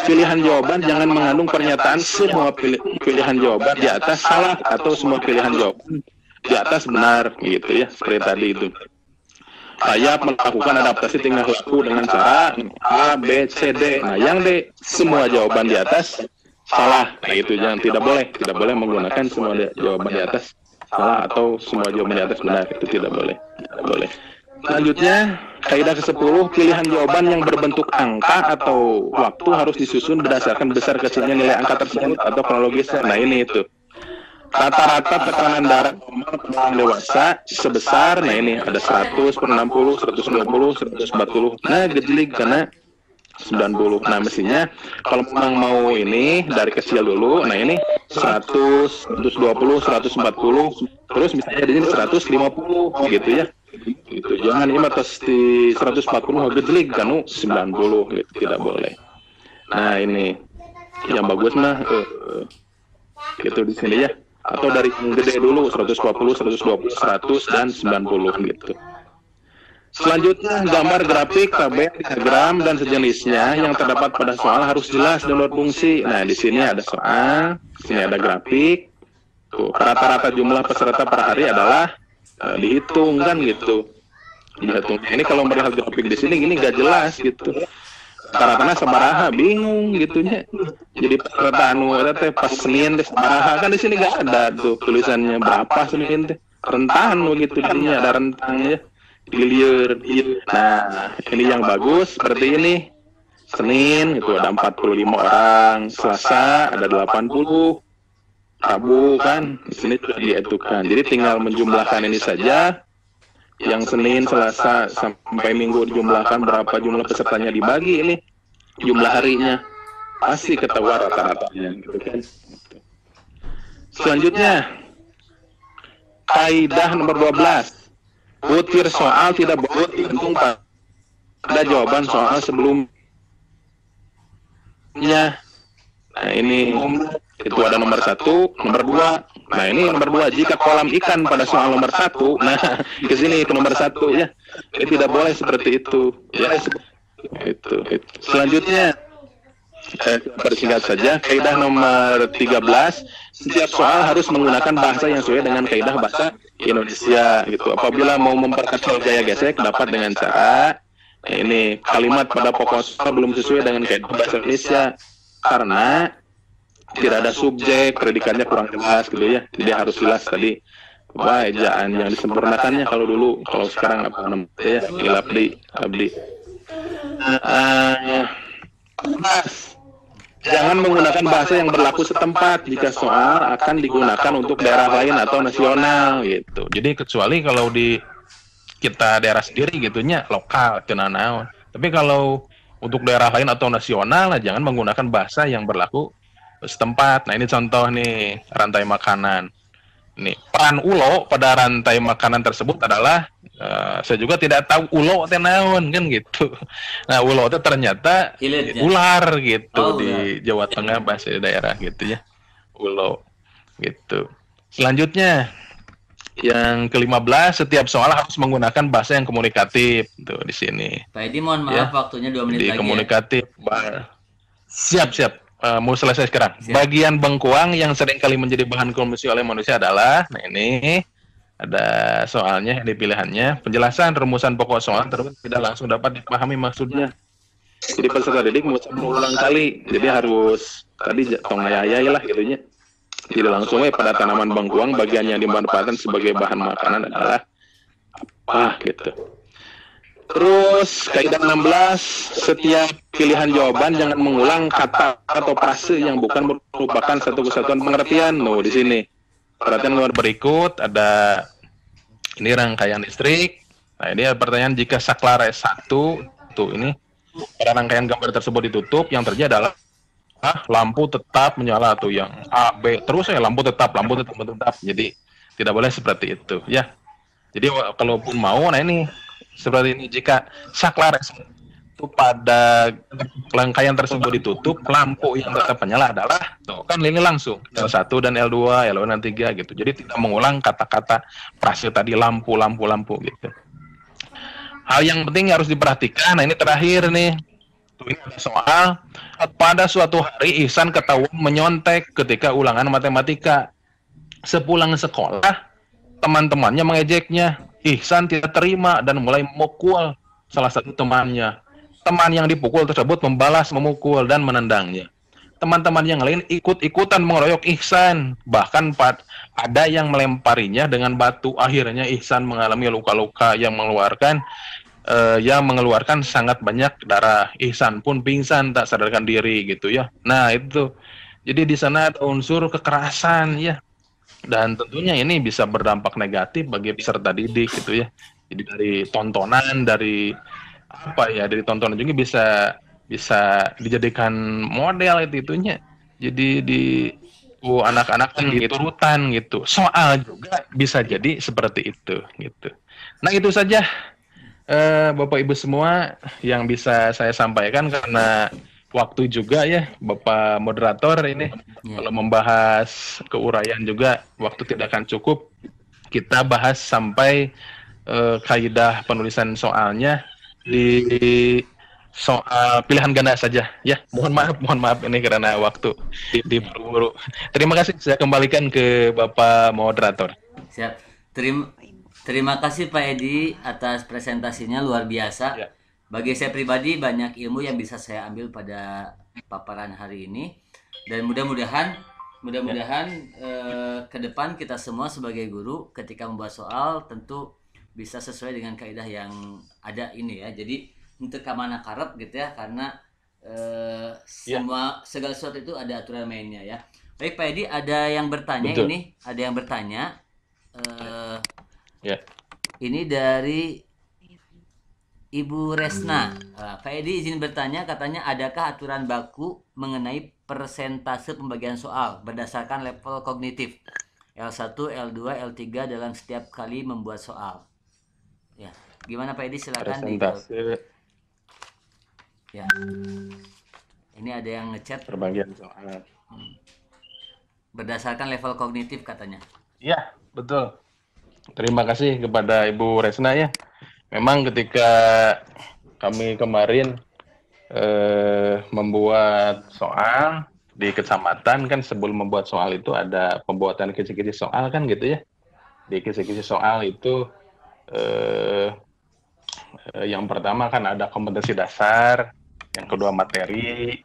pilihan jawaban jangan mengandung pernyataan semua pilihan jawaban di atas salah atau semua pilihan jawaban di atas benar gitu ya, seperti tadi itu. Saya melakukan adaptasi tingkah laku dengan cara A, B, C, D. Nah, yang D semua jawaban di atas salah. Nah, itu jangan, tidak boleh menggunakan semua jawaban di atas salah atau semua jawaban di atas benar. Itu tidak boleh. Selanjutnya, kaidah ke-10, pilihan jawaban yang berbentuk angka atau waktu harus disusun berdasarkan besar kecilnya nilai angka tersebut atau kronologisnya. Nah, ini itu. Rata-rata tekanan darah orang dewasa sebesar, nah ini ada 100 per 60, 120, 140. Nah, gejlik karena 90. Nah, mestinya kalau memang mau ini dari kecil dulu, nah ini 100, 120, 140, terus misalnya di sini 150 gitu ya. Gitu. Jangan ini atas di 140 gejlik kan 90 gitu, tidak boleh. Nah, ini yang bagus mah gitu di sini ya. Atau dari yang gede dulu 140, 120, 100 dan 90 gitu. Selanjutnya gambar grafik, tabel, diagram dan sejenisnya yang terdapat pada soal harus jelas dan berfungsi. Nah, di sini ada soal, di sini ada grafik. Tuh, rata-rata jumlah peserta per hari adalah dihitung kan gitu. Dihitung. Ini kalau melihat grafik di sini ini gak jelas gitu. Rata-rata sabaraha bingung gitunya. Jadi peserta anu teh pas Senin teh sabaraha kan di sini gak ada tuh tulisannya berapa Senin teh. Rentan gitu jadinya ada rentangnya. Dilir. Nah, ini yang bagus seperti ini. Senin itu ada 45 orang, Selasa ada 80. Rabu kan di sini sudah dihitung. Jadi tinggal menjumlahkan ini saja. Yang Senin, Selasa sampai Minggu dijumlahkan berapa jumlah pesertanya dibagi ini jumlah harinya pasti ketahuan rata-ratanya gitu kan. Selanjutnya kaidah nomor 12, butir soal tidak boleh tergantung pada jawaban soal sebelumnya. Nah ini itu ada nomor 1, nomor 2. Nah ini nomor 2, jika kolam ikan pada soal nomor 1, nah ke sini ke nomor 1 ya. Ini tidak boleh seperti itu ya. Itu. Selanjutnya persingkat saja, kaidah nomor 13, setiap soal harus menggunakan bahasa yang sesuai dengan kaidah bahasa Indonesia gitu. Apabila mau memperkecil gaya gesek dapat dengan cara ini kalimat pada pokok soal belum sesuai dengan kaidah bahasa Indonesia karena tidak ada subjek, predikatnya kurang jelas gitu ya. Jadi harus jelas tadi ejaan yang disempurnakannya kalau dulu, kalau sekarang apa namanya ya, ilabdi, abdi. Jangan menggunakan bahasa yang berlaku setempat jika soal akan digunakan untuk daerah lain atau nasional gitu. Jadi kecuali kalau di kita daerah sendiri gitunya lokal kena naon. Tapi kalau untuk daerah lain atau nasional, jangan menggunakan bahasa yang berlaku setempat. Nah ini contoh nih rantai makanan. Nih peran ulo pada rantai makanan tersebut adalah saya juga tidak tahu ulo teh naon kan gitu. Nah ulo itu ternyata ular gitu di Jawa Tengah bahasa daerah gitu ya. Ulo gitu. Selanjutnya yang ke-15, setiap soal harus menggunakan bahasa yang komunikatif tuh di sini. Pak Edi mohon maaf waktunya 2 menit lagi. Komunikatif. Siap. Mau selesai sekarang. Siap. Bagian bengkuang yang sering kali menjadi bahan konsumsi oleh manusia adalah, nah ini ada soalnya di pilihannya. Penjelasan rumusan pokok soal tersebut tidak langsung dapat dipahami maksudnya. Jadi peserta didik mengulang kali. Jadi harus tadi tongayayai lah gitunya. Tidak langsung pada tanaman bengkuang bagian yang dimanfaatkan sebagai bahan makanan adalah apa gitu. Terus kaidah 16, setiap pilihan jawaban jangan mengulang kata atau frase yang bukan merupakan satu kesatuan pengertian. Di sini perhatian nomor berikut ada ini rangkaian listrik. Nah ini pertanyaan jika saklar S1 tuh ini pada rangkaian gambar tersebut ditutup, yang terjadi adalah lampu tetap menyala tuh yang A, B, terus ya lampu tetap. Jadi tidak boleh seperti itu ya. Jadi kalaupun mau, nah ini seperti ini, jika saklar itu pada rangkaian tersebut ditutup, lampu yang tetap menyala adalah tuh kan ini langsung L1 dan L2, L2 dan 3 gitu. Jadi tidak mengulang kata-kata frase tadi lampu gitu. Hal yang penting harus diperhatikan, nah ini terakhir nih. Ini ada soal, pada suatu hari Ihsan ketahuan menyontek ketika ulangan matematika. Sepulang sekolah, teman-temannya mengejeknya. Ihsan tidak terima dan mulai memukul salah satu temannya. Teman yang dipukul tersebut membalas memukul dan menendangnya. Teman-teman yang lain ikut-ikutan mengeroyok Ihsan. Bahkan ada yang melemparinya dengan batu. Akhirnya Ihsan mengalami luka-luka yang mengeluarkan sangat banyak darah. Ihsan pun pingsan tak sadarkan diri gitu ya. Nah itu, jadi di sana ada unsur kekerasan ya, dan tentunya ini bisa berdampak negatif bagi peserta didik gitu ya. Jadi dari tontonan, dari tontonan juga bisa dijadikan model itunya. Jadi anak-anak kan turutan gitu. Soal juga bisa jadi seperti itu gitu. Nah itu saja Bapak Ibu semua yang bisa saya sampaikan, karena waktu juga ya Bapak moderator ini kalau membahas keuraian juga waktu tidak akan cukup. Kita bahas sampai kaidah penulisan soalnya di soal pilihan ganda saja ya. Mohon maaf ini karena waktu diburu-buru. Terima kasih, saya kembalikan ke Bapak moderator. Siap. Terima kasih Pak Edi atas presentasinya, luar biasa. Ya. Bagi saya pribadi banyak ilmu yang bisa saya ambil pada paparan hari ini, dan mudah-mudahan ke depan kita semua sebagai guru ketika membuat soal tentu bisa sesuai dengan kaidah yang ada ini ya. Jadi untuk kamana karep gitu ya, karena segala sesuatu itu ada aturan mainnya ya. Baik Pak Edi, ada yang bertanya. Betul. Ini ada yang bertanya. Ini dari Ibu Resna. Pak Edi izin bertanya, katanya adakah aturan baku mengenai persentase pembagian soal berdasarkan level kognitif L1, L2, L3 dalam setiap kali membuat soal? Ya, gimana Pak Edi, silakan. Persentase. Ya. Ini ada yang ngechat Perbagian soal. Berdasarkan level kognitif katanya. Iya, betul. Terima kasih kepada Ibu Resna ya. Memang ketika kami kemarin membuat soal di kecamatan kan, sebelum membuat soal itu ada pembuatan kisi-kisi soal kan gitu ya. Di kisi-kisi soal itu yang pertama kan ada kompetensi dasar, yang kedua materi,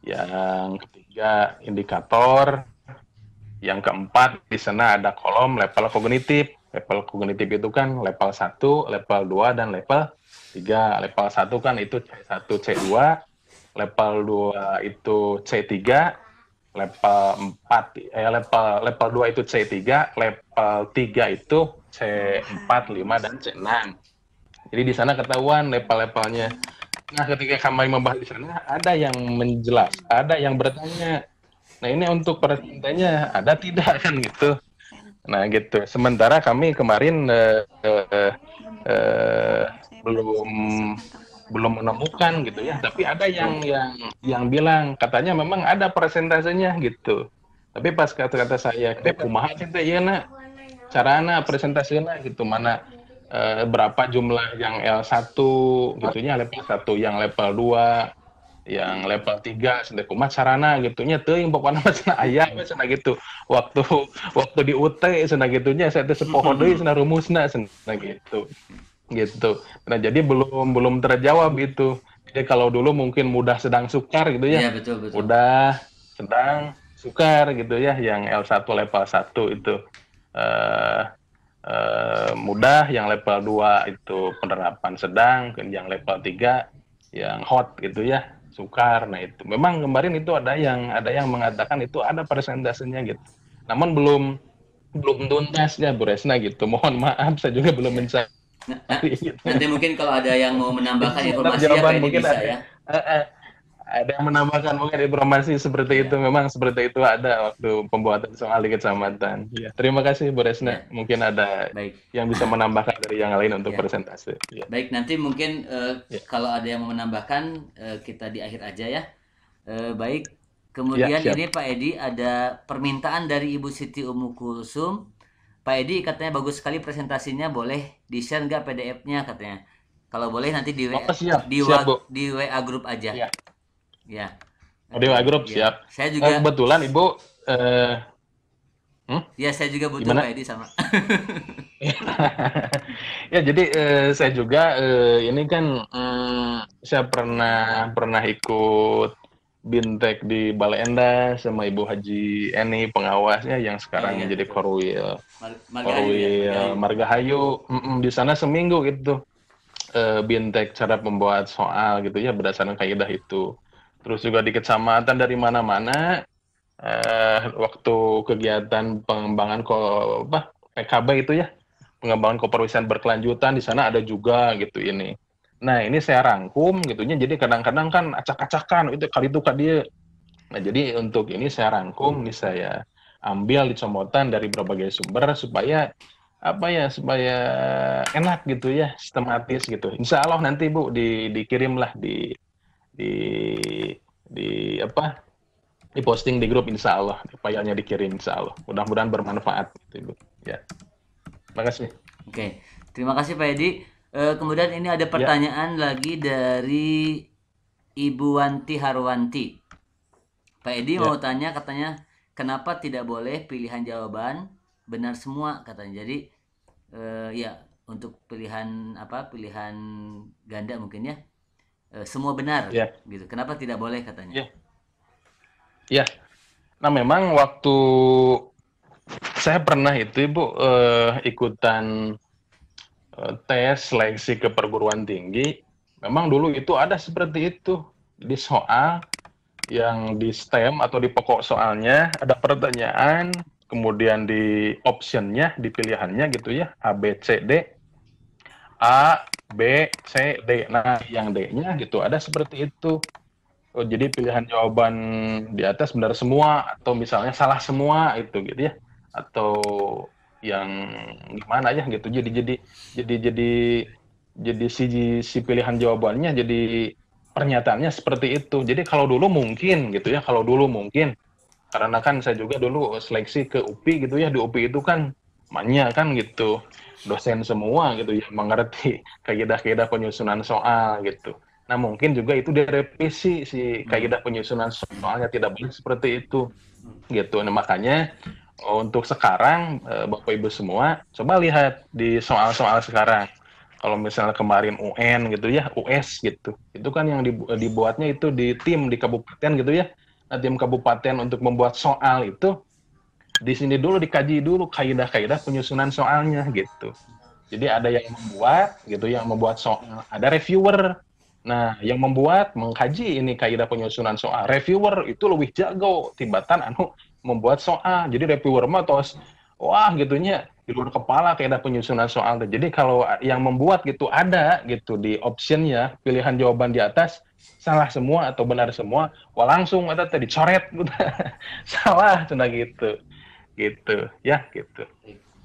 yang ketiga indikator, yang keempat di sana ada kolom level kognitif. Level kognitif itu kan level 1, level 2, dan level 3. Level 1 kan itu C1, C2. Level 2 itu C3. Level 2 itu C3. Level 3 itu C4, 5, dan C6. Jadi di sana ketahuan level-levelnya. Nah, ketika kami membahas di sana, ada yang menjelas, ada yang bertanya, nah ini untuk pertanyaannya ada tidak kan gitu. Nah gitu. Sementara kami kemarin belum menemukan gitu ya. Tapi ada yang bilang katanya memang ada persentasenya gitu. Tapi pas kata saya, kumaha itu ya nak, carana presentasinya gitu, mana berapa jumlah yang L1 gitunya, level 1, yang level 2, yang level 3 sedek kumaha carana gitunya teuing pokona mah cenah aya cenah gitu. Waktu di UT cenah gitunya saya teh sepoho deui cenah rumusna cenah gitu. Nah, jadi belum terjawab itu. Jadi kalau dulu mungkin mudah sedang sukar gitu ya. Iya, betul. Mudah, sedang, sukar gitu ya, yang L1 level 1 itu mudah, yang level 2 itu penerapan sedang, yang level 3 yang hot gitu ya, sukar. Nah itu memang kemarin itu ada yang mengatakan itu ada persentasenya gitu. Namun belum tuntas ya Bu Resna gitu. Mohon maaf saya juga belum bisa Nanti mungkin kalau ada yang mau menambahkan Jadi informasi ya Pak jawaban Edi mungkin bisa ya. ada yang menambahkan mungkin informasi seperti itu, Ya, memang seperti itu ada waktu pembuatan soal di kecamatan. Ya, terima kasih Bu Resna. ya, Mungkin ada baik. yang bisa menambahkan dari yang lain untuk Ya, presentasi. Ya, baik. Nanti mungkin ya, kalau ada yang mau menambahkan kita di akhir aja ya. Baik. ya, Kemudian siap. ini Pak Edi ada permintaan dari Ibu Siti Umu Kulsum. Pak Edi katanya bagus sekali presentasinya, boleh di-share nggak PDF-nya katanya. Kalau boleh nanti di Oh, WA, siap, siap Bu. di WA grup aja. Ya, Ya. Dewa Group Ya. siap. Saya juga Kebetulan Ibu, ya saya juga butuh Pak gimana? Edi sama. Ya, jadi saya juga ini kan saya pernah ikut Bintek di Bale Endah sama Ibu Haji Eni pengawasnya yang Oh sekarang iya, menjadi betul. Korwil Margahayu ya, Margahayu. Margahayu. Di sana seminggu gitu Bintek cara membuat soal gitu ya berdasarkan kaidah itu. Terus juga di kecamatan dari mana-mana waktu kegiatan pengembangan PKB itu ya, pengembangan keperwisataan berkelanjutan di sana ada juga gitu ini. Nah, ini saya rangkum gitunya. Jadi kadang-kadang kan acak-acakan itu kali itu kak dia. Nah, jadi untuk ini saya rangkum, ini saya ambil dicomotan dari berbagai sumber supaya supaya enak gitu ya, sistematis gitu. Insya Allah nanti Bu dikirimlah di di diposting di grup insya Allah, filenya dikirim insya Allah. Mudah-mudahan bermanfaat gitu, Bu. Ya, makasih. Oke, terima kasih Pak Edi. Kemudian ini ada Ya, pertanyaan lagi dari Ibu Wanti Harwanti. Pak Edi ya, mau tanya katanya kenapa tidak boleh pilihan jawaban benar semua katanya. Jadi ya untuk pilihan pilihan ganda mungkin ya semua benar ya, gitu. Kenapa tidak boleh katanya? ya, ya. Nah, memang waktu saya pernah itu Ibu ikutan tes seleksi ke perguruan tinggi. Memang dulu itu ada seperti itu di soal yang di STEM atau di pokok soalnya ada pertanyaan, kemudian di optionnya, di pilihannya gitu ya, A, B, C, D, A, B, C, D. Nah, yang D-nya gitu ada seperti itu. Oh, jadi pilihan jawaban di atas benar semua atau misalnya salah semua itu gitu ya. Atau yang gimana ya gitu. Jadi jadi si pilihan jawabannya jadi pernyataannya seperti itu. Jadi kalau dulu mungkin gitu ya, kalau dulu mungkin karena kan saya juga dulu seleksi ke UPI gitu ya, di UPI itu kan banyak kan gitu dosen semua gitu ya mengerti kaidah-kaidah penyusunan soal gitu. Nah, mungkin juga itu direvisi si kaidah penyusunan soalnya tidak boleh seperti itu gitu. Nah, makanya untuk sekarang Bapak Ibu semua coba lihat di soal-soal sekarang. Kalau misalnya kemarin UN gitu ya, US gitu. Itu kan yang dibuatnya itu di tim di kabupaten gitu ya. Nah, tim kabupaten untuk membuat soal itu di sini dulu dikaji dulu kaidah-kaidah penyusunan soalnya gitu. Jadi ada yang membuat gitu, yang membuat soal, ada reviewer. Nah, yang mengkaji ini kaidah penyusunan soal. Reviewer itu lebih jago tibatan membuat soal. Jadi reviewer mah tos wah gitunya di luar kepala kaidah penyusunan soal. Jadi kalau yang membuat gitu ada gitu di optionnya pilihan jawaban di atas salah semua atau benar semua, wah langsung ada tadi dicoret gitu. Salah cina gitu ya gitu.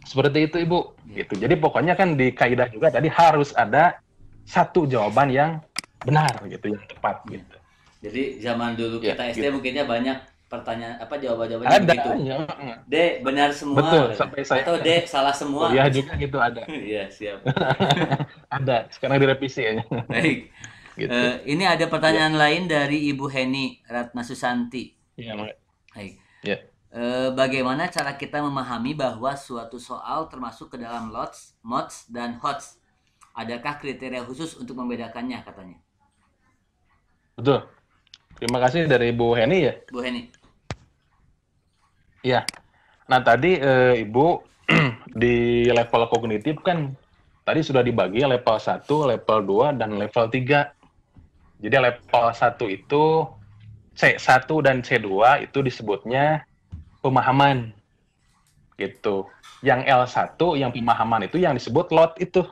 Seperti itu Ibu gitu. Jadi pokoknya kan di kaidah juga tadi harus ada satu jawaban yang benar gitu, yang tepat gitu. Jadi zaman dulu Ya, kita SD gitu. mungkinnya banyak pertanyaan jawabannya Ada begitu. ya. D benar semua Betul, sampai saya atau D salah semua. kuliah juga gitu ada. Iya, siap. Ada, sekarang direvisi ya. Baik. Gitu. Ini ada pertanyaan lain dari Ibu Heni Ratna Susanti. Iya, Baik. ya. Bagaimana cara kita memahami bahwa suatu soal termasuk ke dalam LOTS, MOTS, dan HOTS? Adakah kriteria khusus untuk membedakannya katanya? Betul. Terima kasih dari Ibu Heni ya. Bu Heni. Iya. Nah, tadi Ibu di level kognitif kan tadi sudah dibagi level 1, level 2, dan level 3. Jadi level 1 itu C1 dan C2 itu disebutnya pemahaman. Gitu. Yang L1 yang pemahaman itu yang disebut lot itu.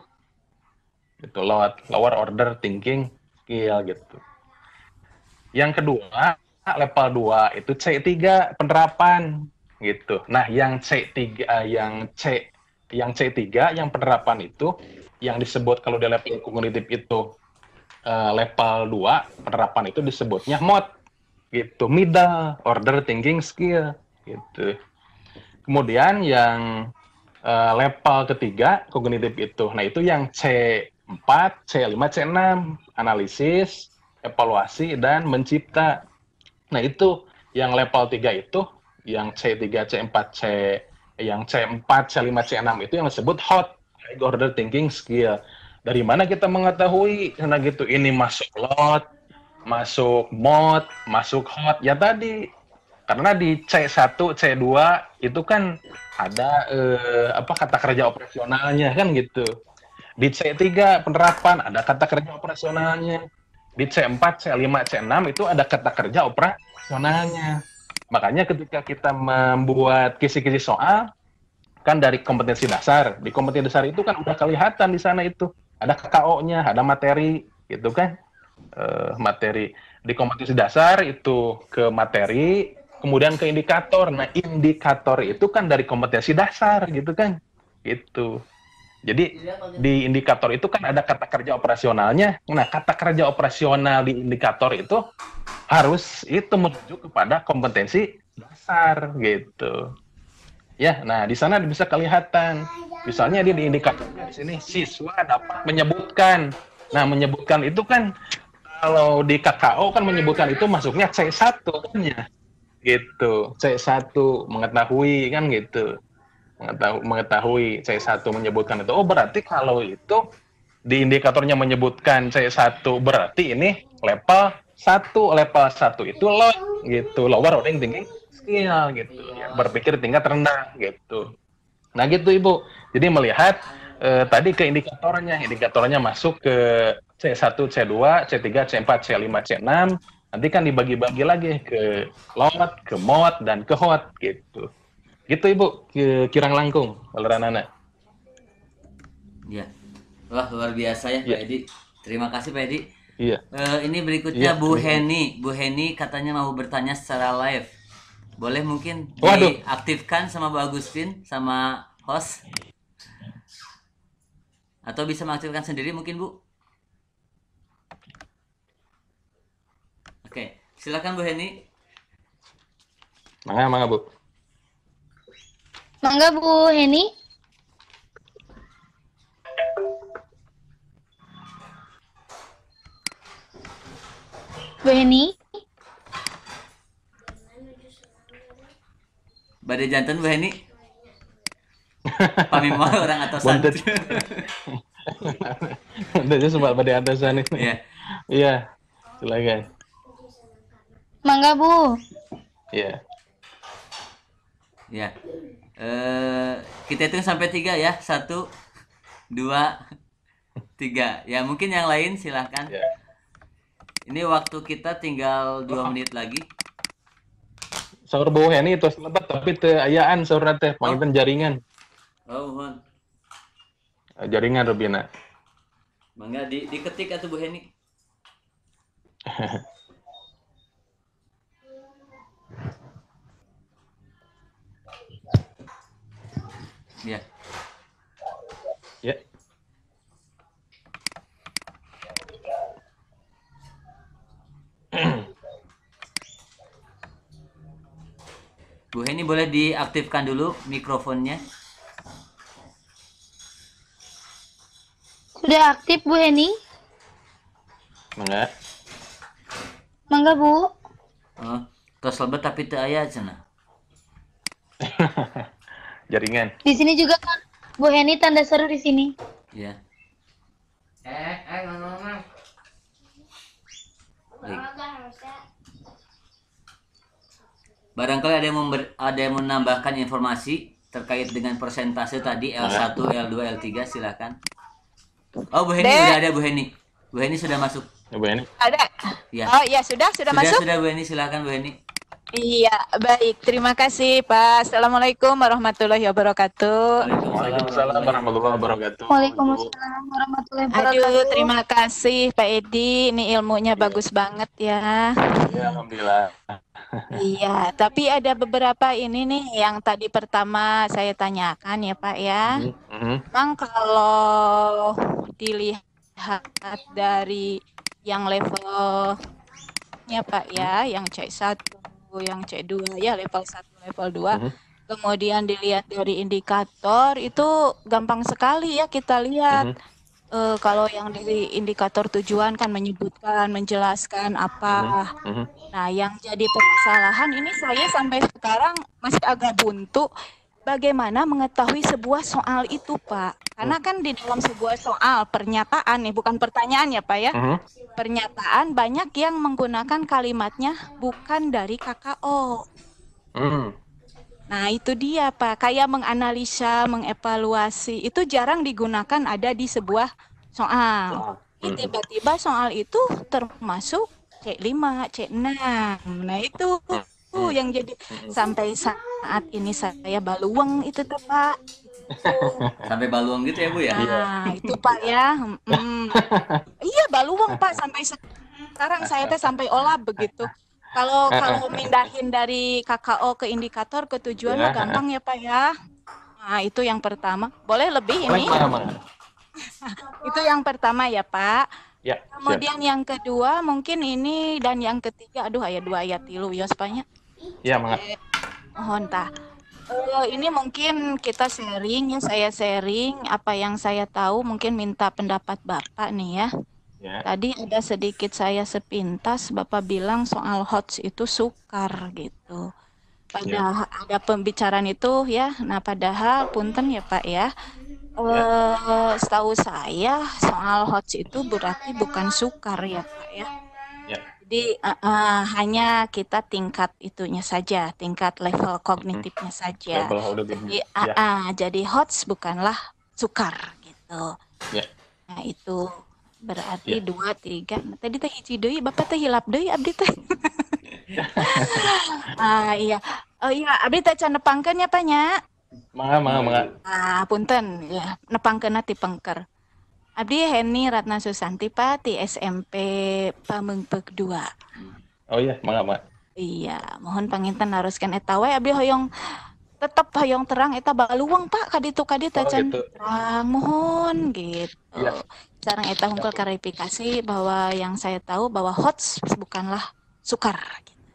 Itu lower order thinking skill gitu. Yang kedua, level 2 itu C3 penerapan gitu. Nah, yang C3 yang C3 yang penerapan itu yang disebut kalau di level kognitif itu level 2 penerapan itu disebutnya MOD gitu, middle order thinking skill gitu. Kemudian yang level ketiga kognitif itu, nah itu yang C4, C5, C6 analisis, evaluasi dan mencipta. Nah itu yang level 3 itu yang C3, C4, yang C4, C5, C6 itu yang disebut hot high order thinking skill. Dari mana kita mengetahui karena gitu ini masuk lot, masuk mod, masuk hot ya tadi karena di C1, C2 itu kan ada kata kerja operasionalnya kan gitu. Di C3 penerapan ada kata kerja operasionalnya. Di C4, C5, C6 itu ada kata kerja operasionalnya. Makanya ketika kita membuat kisi-kisi soal kan dari kompetensi dasar. Di kompetensi dasar itu kan udah kelihatan di sana itu. Ada KKO-nya, ada materi gitu kan. Materi di kompetensi dasar itu ke materi, kemudian ke indikator. Nah, indikator itu kan dari kompetensi dasar gitu kan. Gitu. Jadi di indikator itu kan ada kata kerja operasionalnya. Nah, kata kerja operasional di indikator itu harus itu merujuk kepada kompetensi dasar gitu. Ya, nah di sana bisa kelihatan. Misalnya dia di indikatornya di sini siswa dapat menyebutkan. Nah, menyebutkan itu kan kalau di KKO kan menyebutkan itu masuknya C1 kan ya. Gitu. C1 mengetahui kan gitu. Mengetahui C1 menyebutkan itu. Oh, berarti kalau itu di indikatornya menyebutkan C1 berarti ini level 1. Level 1 itu low gitu. Lower order thinking skill gitu. Ya, berpikir tingkat rendah gitu. Nah, gitu Ibu. Jadi melihat tadi ke indikatornya. Indikatornya masuk ke C1, C2, C3, C4, C5, C6. Nanti kan dibagi-bagi lagi ke lot, ke mod, dan ke hot gitu. Gitu Ibu, kirang langkung, Anak. Ya, wah luar biasa ya, Pak Edi. Terima kasih Pak Edi. Iya. Ini berikutnya Bu Heni. Bu Heni katanya mau bertanya secara live. Boleh mungkin diaktifkan sama Bu Agustin sama host? Atau bisa mengaktifkan sendiri mungkin Bu? Oke, silakan Bu Heni. Mangga Bu. Mangga Bu Heni. Bu Heni. Badai jantan Bu Heni. Pamimol orang atasan. Itu sempat badai atasan itu. Iya. Iya. Silakan. Mangga Bu. Iya. Ya. Kita hitung sampai 3 ya. 1, 2, 3. Ya, mungkin yang lain silahkan. Ya. Ini waktu kita tinggal 2 menit lagi. Saur Bu Heni itu selebat tapi teu ayaan saur teh panginten jaringan. Oh, mohon. Jaringan Robina. Mangga diketik atuh Bu Heni. Ya. Ya. Bu Heni boleh diaktifkan dulu mikrofonnya. Sudah aktif Bu Heni? Mangga. Mangga Bu. Oh, tos lebet tapi teu aya cenah. Jaringan. Di sini juga kan Bu Heni tanda seru di sini. Ya. Ngomong. Barangkali ada yang menambahkan informasi terkait dengan persentase tadi L1, L2, L3 silakan. Oh, Bu Heni udah ada Bu Heni. Bu Heni sudah masuk. Ya, Bu Heni. Ada. Ya. Oh iya sudah masuk. Sudah Bu Heni silakan Bu Heni. Iya, baik. Terima kasih, Pak. Assalamualaikum warahmatullahi wabarakatuh. Waalaikumsalam warahmatullahi wabarakatuh. Waalaikumsalam warahmatullahi Aduh, wabarakatuh. terima kasih Pak Edi. Ini ilmunya bagus banget ya. Ya, alhamdulillah. Iya, tapi ada beberapa ini nih yang tadi pertama saya tanyakan ya Pak ya. Memang kalau dilihat dari yang levelnya Pak ya, yang C1, yang C2 ya, level 1, level 2. Kemudian dilihat dari indikator itu gampang sekali ya kita lihat. Kalau yang dari indikator tujuan kan menyebutkan, menjelaskan apa. Nah, yang jadi permasalahan ini saya sampai sekarang masih agak buntu. Bagaimana mengetahui sebuah soal itu, Pak? Karena kan di dalam sebuah soal pernyataan nih, bukan pertanyaan ya, Pak ya. Pernyataan banyak yang menggunakan kalimatnya bukan dari KKO. Nah, itu dia, Pak. Kayak menganalisa, mengevaluasi, itu jarang digunakan ada di sebuah soal. Tiba-tiba soal itu termasuk C5, C6. Nah, itu yang jadi sampai saat ini saya baluang itu tuh, Pak. Sampai baluang gitu ya Bu ya? Nah, itu Pak ya. Iya, baluang Pak sampai sekarang saya teh sampai olah begitu. Kalau mindahin dari KKO ke indikator ke tujuan mah gampang ya Pak ya. Nah, itu yang pertama. Boleh lebih ini? Itu yang pertama ya Pak. Ya, kemudian yang kedua mungkin ini dan yang ketiga, aduh ayat 2 ayat 3 ya Pak. Ya, Mangga. Mohon tah. Ini mungkin kita sharing ya, saya sharing apa yang saya tahu, mungkin minta pendapat Bapak nih ya. Tadi ada sedikit saya sepintas, Bapak bilang soal HOTS itu sukar gitu. Padahal ada pembicaraan itu ya, nah padahal punten ya Pak ya. Setahu saya soal HOTS itu berarti bukan sukar ya Pak ya. Jadi hanya kita tingkat itunya saja, tingkat level kognitifnya saja. Jadi HOTS bukanlah sukar gitu. Nah itu berarti 2, 3. Nah, tadi teh hiji deui, Bapak teh hilap deui abdi teh. Iya. Oh iya, abdi teh can nepangkeun nya Pak nya. Mangga. Punten ya, nepangkeunna ti pengker. Abdi Heni Ratna Susanti Pak di SMP Pameungpeuk 2. Oh iya, mangga. Iya, mohon panginten naruskeun eta we abdi hoyong tetep hoyong terang eta baluang Pak kaditu can terang mohon gitu. Sareng eta hungkul klarifikasi bahwa yang saya tahu bahwa HOTS bukanlah sukar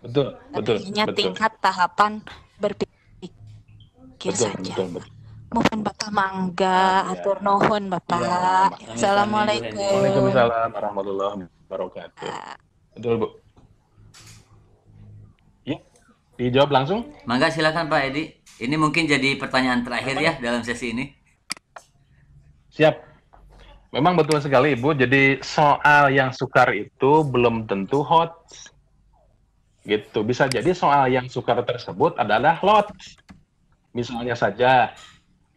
gitu. Betul. Hanya tingkat tahapan berpikir saja. Betul. Mohon Bapak mangga, atur nuhun Bapak. Assalamualaikum. Waalaikumsalam warahmatullahi wabarakatuh. Betul Bu. Ya, dijawab langsung? Mangga silakan Pak Edi. Ini mungkin jadi pertanyaan terakhir ya dalam sesi ini. Siap. Memang betul sekali Ibu. Jadi soal yang sukar itu belum tentu HOTS. Gitu. Bisa jadi soal yang sukar tersebut adalah LOTS. Misalnya saja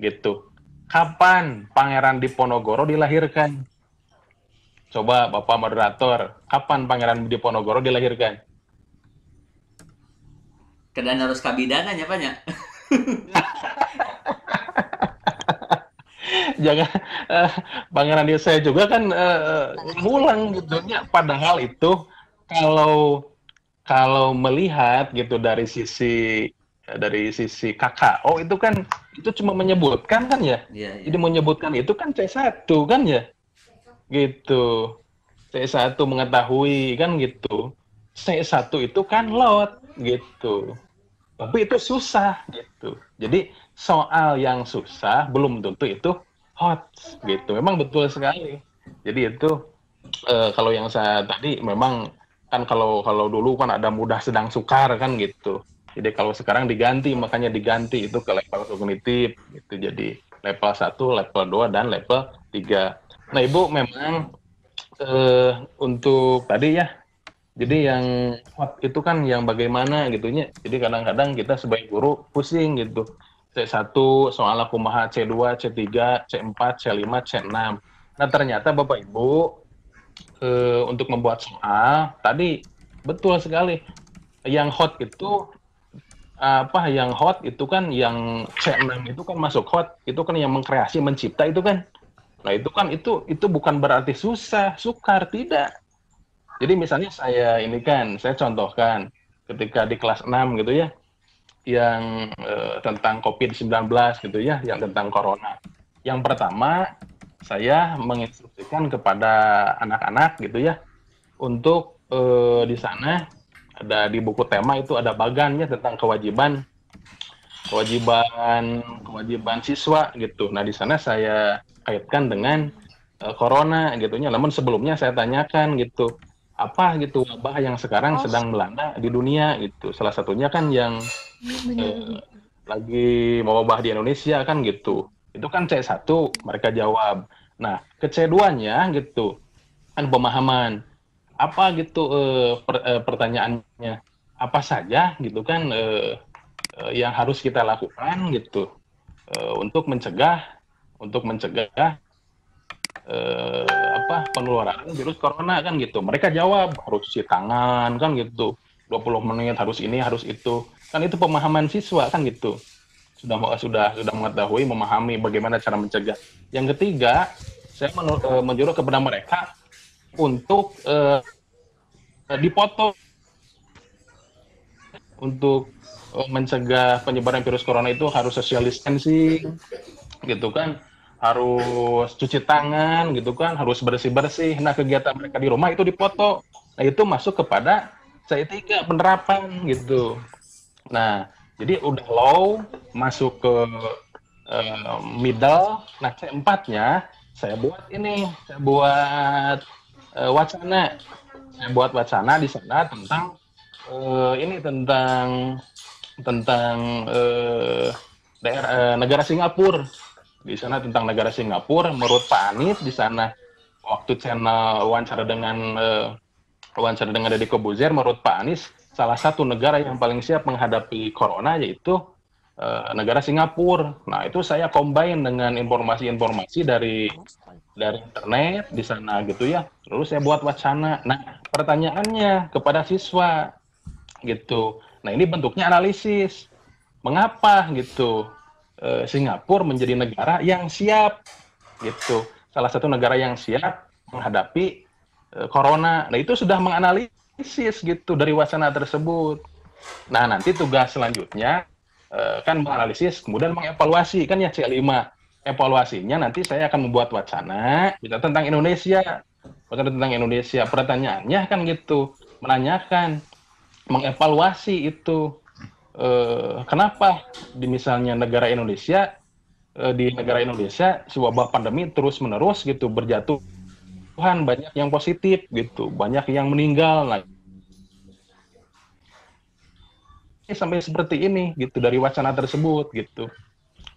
gitu. Kapan Pangeran Diponegoro dilahirkan? Coba Bapak moderator, kapan Pangeran Diponegoro dilahirkan? Kedan harus kabidanan ya Pak ya? Jangan Pangeran dia saya juga kan ngulang gitu nya, padahal itu kalau melihat gitu dari sisi KKO itu kan itu cuma menyebutkan kan ya. Jadi menyebutkan itu kan C1 kan ya. Gitu. C1 mengetahui kan gitu. C1 itu kan lot gitu. Tapi itu susah gitu. Jadi soal yang susah belum tentu itu HOTS gitu. Memang betul sekali. Jadi itu kalau yang saya tadi memang kan kalau dulu kan ada mudah sedang sukar kan gitu. Jadi kalau sekarang diganti, makanya diganti itu ke level kognitif gitu. Jadi level 1, level 2 dan level 3. Nah, Ibu memang untuk tadi ya. Jadi yang hot itu kan yang bagaimana gitunya. Jadi kadang-kadang kita sebagai guru pusing gitu. C1 soal kumaha, C2, C3, C4, C5, C6. Nah, ternyata Bapak Ibu untuk membuat soal tadi betul sekali. yang hot itu yang hot itu kan yang C6 itu kan masuk hot, itu kan yang mengkreasi, mencipta itu kan. Nah, itu kan itu bukan berarti sukar, tidak. Jadi misalnya saya contohkan ketika di kelas 6 gitu ya, yang tentang COVID-19 gitu ya, yang tentang corona. Yang pertama, saya menginstruksikan kepada anak-anak gitu ya, untuk di sana ada di buku tema itu ada bagannya tentang kewajiban siswa gitu. Nah, di sana saya kaitkan dengan corona gitunya. Namun sebelumnya saya tanyakan gitu, apa gitu wabah yang sekarang sedang melanda di dunia gitu. Salah satunya kan yang lagi mewabah di Indonesia kan gitu. Itu kan C1 mereka jawab. Nah, ke C2-nya gitu kan pemahaman. Apa gitu pertanyaannya, apa saja gitu kan yang harus kita lakukan gitu untuk mencegah penularan virus corona kan gitu. Mereka jawab harus cuci tangan kan gitu, 20 menit harus ini harus itu kan. Itu pemahaman siswa kan gitu, sudah mengetahui, memahami bagaimana cara mencegah. Yang ketiga, saya menyuruh kepada mereka untuk dipoto untuk mencegah penyebaran virus corona itu harus social distancing gitu kan, harus cuci tangan gitu kan, harus bersih-bersih. Nah, kegiatan mereka di rumah itu dipoto. Nah, itu masuk kepada C3 penerapan gitu. Nah, jadi udah low masuk ke middle. Nah, C4-nya saya buat wacana. Saya buat wacana di sana tentang negara Singapura. Di sana tentang negara Singapura, menurut Pak Anies di sana waktu channel wawancara dengan Deddy Corbuzier, menurut Pak Anies salah satu negara yang paling siap menghadapi corona yaitu negara Singapura. Nah, itu saya combine dengan informasi-informasi dari internet di sana gitu ya. Lalu saya buat wacana. Nah, pertanyaannya kepada siswa gitu. Nah, ini bentuknya analisis. Mengapa gitu Singapura menjadi negara yang siap gitu. Salah satu negara yang siap menghadapi corona. Nah, itu sudah menganalisis gitu dari wacana tersebut. Nah, nanti tugas selanjutnya kan menganalisis, kemudian mengevaluasi kan ya C5. Evaluasinya nanti saya akan membuat wacana tentang Indonesia. Pertanyaannya kan gitu, menanyakan, mengevaluasi itu kenapa di misalnya negara Indonesia wabah pandemi terus-menerus gitu berjatuhan, banyak yang positif gitu, banyak yang meninggal. Nah, sampai seperti ini gitu dari wacana tersebut gitu.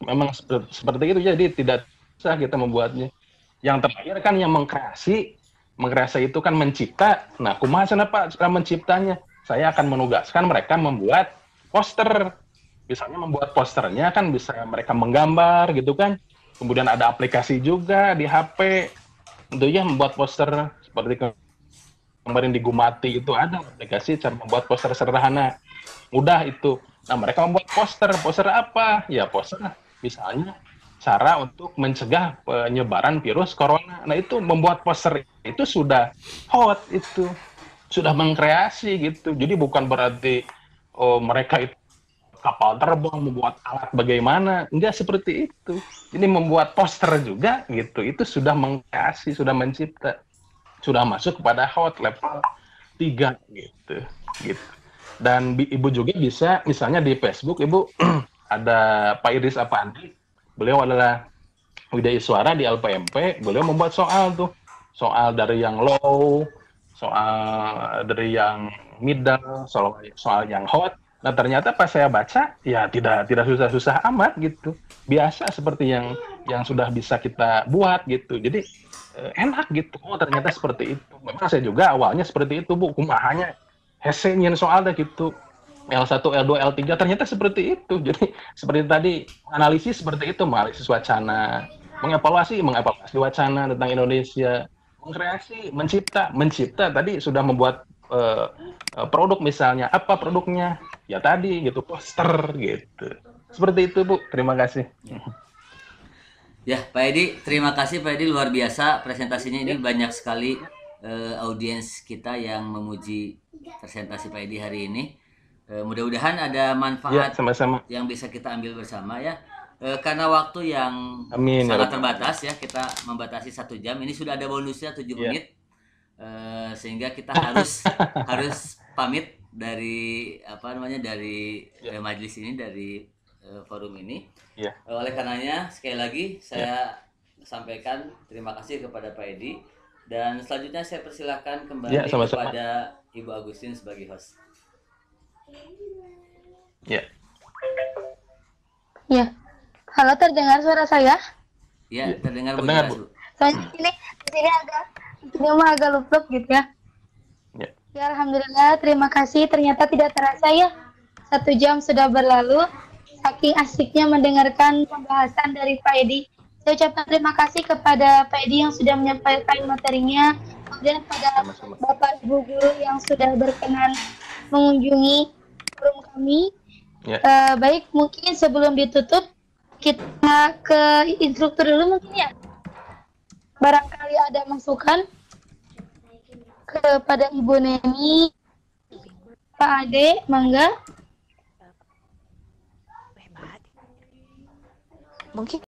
Memang seperti itu, jadi tidak bisa kita membuatnya. Yang terakhir kan yang mengkreasi itu kan mencipta. Nah, kumaha Pak cara menciptanya? Saya akan menugaskan mereka membuat poster. Misalnya membuat posternya kan bisa mereka menggambar gitu kan. Kemudian ada aplikasi juga di HP. Tentunya membuat poster seperti kemarin di Gumati itu ada aplikasi cara membuat poster sederhana. Mudah itu. Nah, mereka membuat poster. Poster apa? Ya, poster misalnya cara untuk mencegah penyebaran virus corona. Nah, itu membuat poster itu sudah hot itu. Sudah mengkreasi gitu. Jadi bukan berarti mereka itu kapal terbang, membuat alat bagaimana. Enggak seperti itu. Ini membuat poster juga gitu. Itu sudah mengkreasi, sudah mencipta. Sudah masuk kepada hot level 3 gitu. Dan Ibu juga bisa, misalnya di Facebook, Ibu ada Pak Iris Apandi, beliau adalah Widya Iswara di LPMP, beliau membuat soal dari yang low, soal dari yang middle, soal yang hot. Nah, ternyata pas saya baca, ya tidak susah-susah amat gitu, biasa seperti yang sudah bisa kita buat gitu. Jadi enak gitu. Oh, ternyata seperti itu. Memang saya juga awalnya seperti itu, Bu. Kumahanya hese nyen soal deh gitu. L1, L2, L3 ternyata seperti itu. Jadi seperti tadi analisis seperti itu, menganalisis wacana, mengevaluasi wacana tentang Indonesia, mengkreasi, mencipta tadi sudah membuat produk misalnya, apa produknya? Ya tadi gitu, poster gitu. Seperti itu Bu, terima kasih. Ya, Pak Edi, terima kasih Pak Edi, luar biasa presentasinya ini, banyak sekali audiens kita yang memuji presentasi Pak Edi hari ini. Mudah-mudahan ada manfaat sama-sama yang bisa kita ambil bersama ya. Karena waktu yang Amin, sangat ya terbatas ya, kita membatasi 1 jam. Ini sudah ada bonusnya 7 menit, sehingga kita harus pamit dari dari majelis ini, dari forum ini. Oleh karenanya sekali lagi saya sampaikan terima kasih kepada Pak Edi, dan selanjutnya saya persilahkan kembali kepada Ibu Agustin sebagai host. Ya. Halo, terdengar suara saya? Ya, terdengar Bu. Soalnya di sini agak lupluk gitu ya. Ya, alhamdulillah, terima kasih. Ternyata tidak terasa ya, 1 jam sudah berlalu. Saking asiknya mendengarkan pembahasan dari Pak Edi. Saya ucapkan terima kasih kepada Pak Edi yang sudah menyampaikan materinya, kemudian pada Bapak Ibu guru yang sudah berkenan mengunjungi forum kami. Baik, mungkin sebelum ditutup kita ke instruktur dulu mungkin ya. Barangkali ada masukan kepada Ibu Neni, Pak Ade, mangga. Mungkin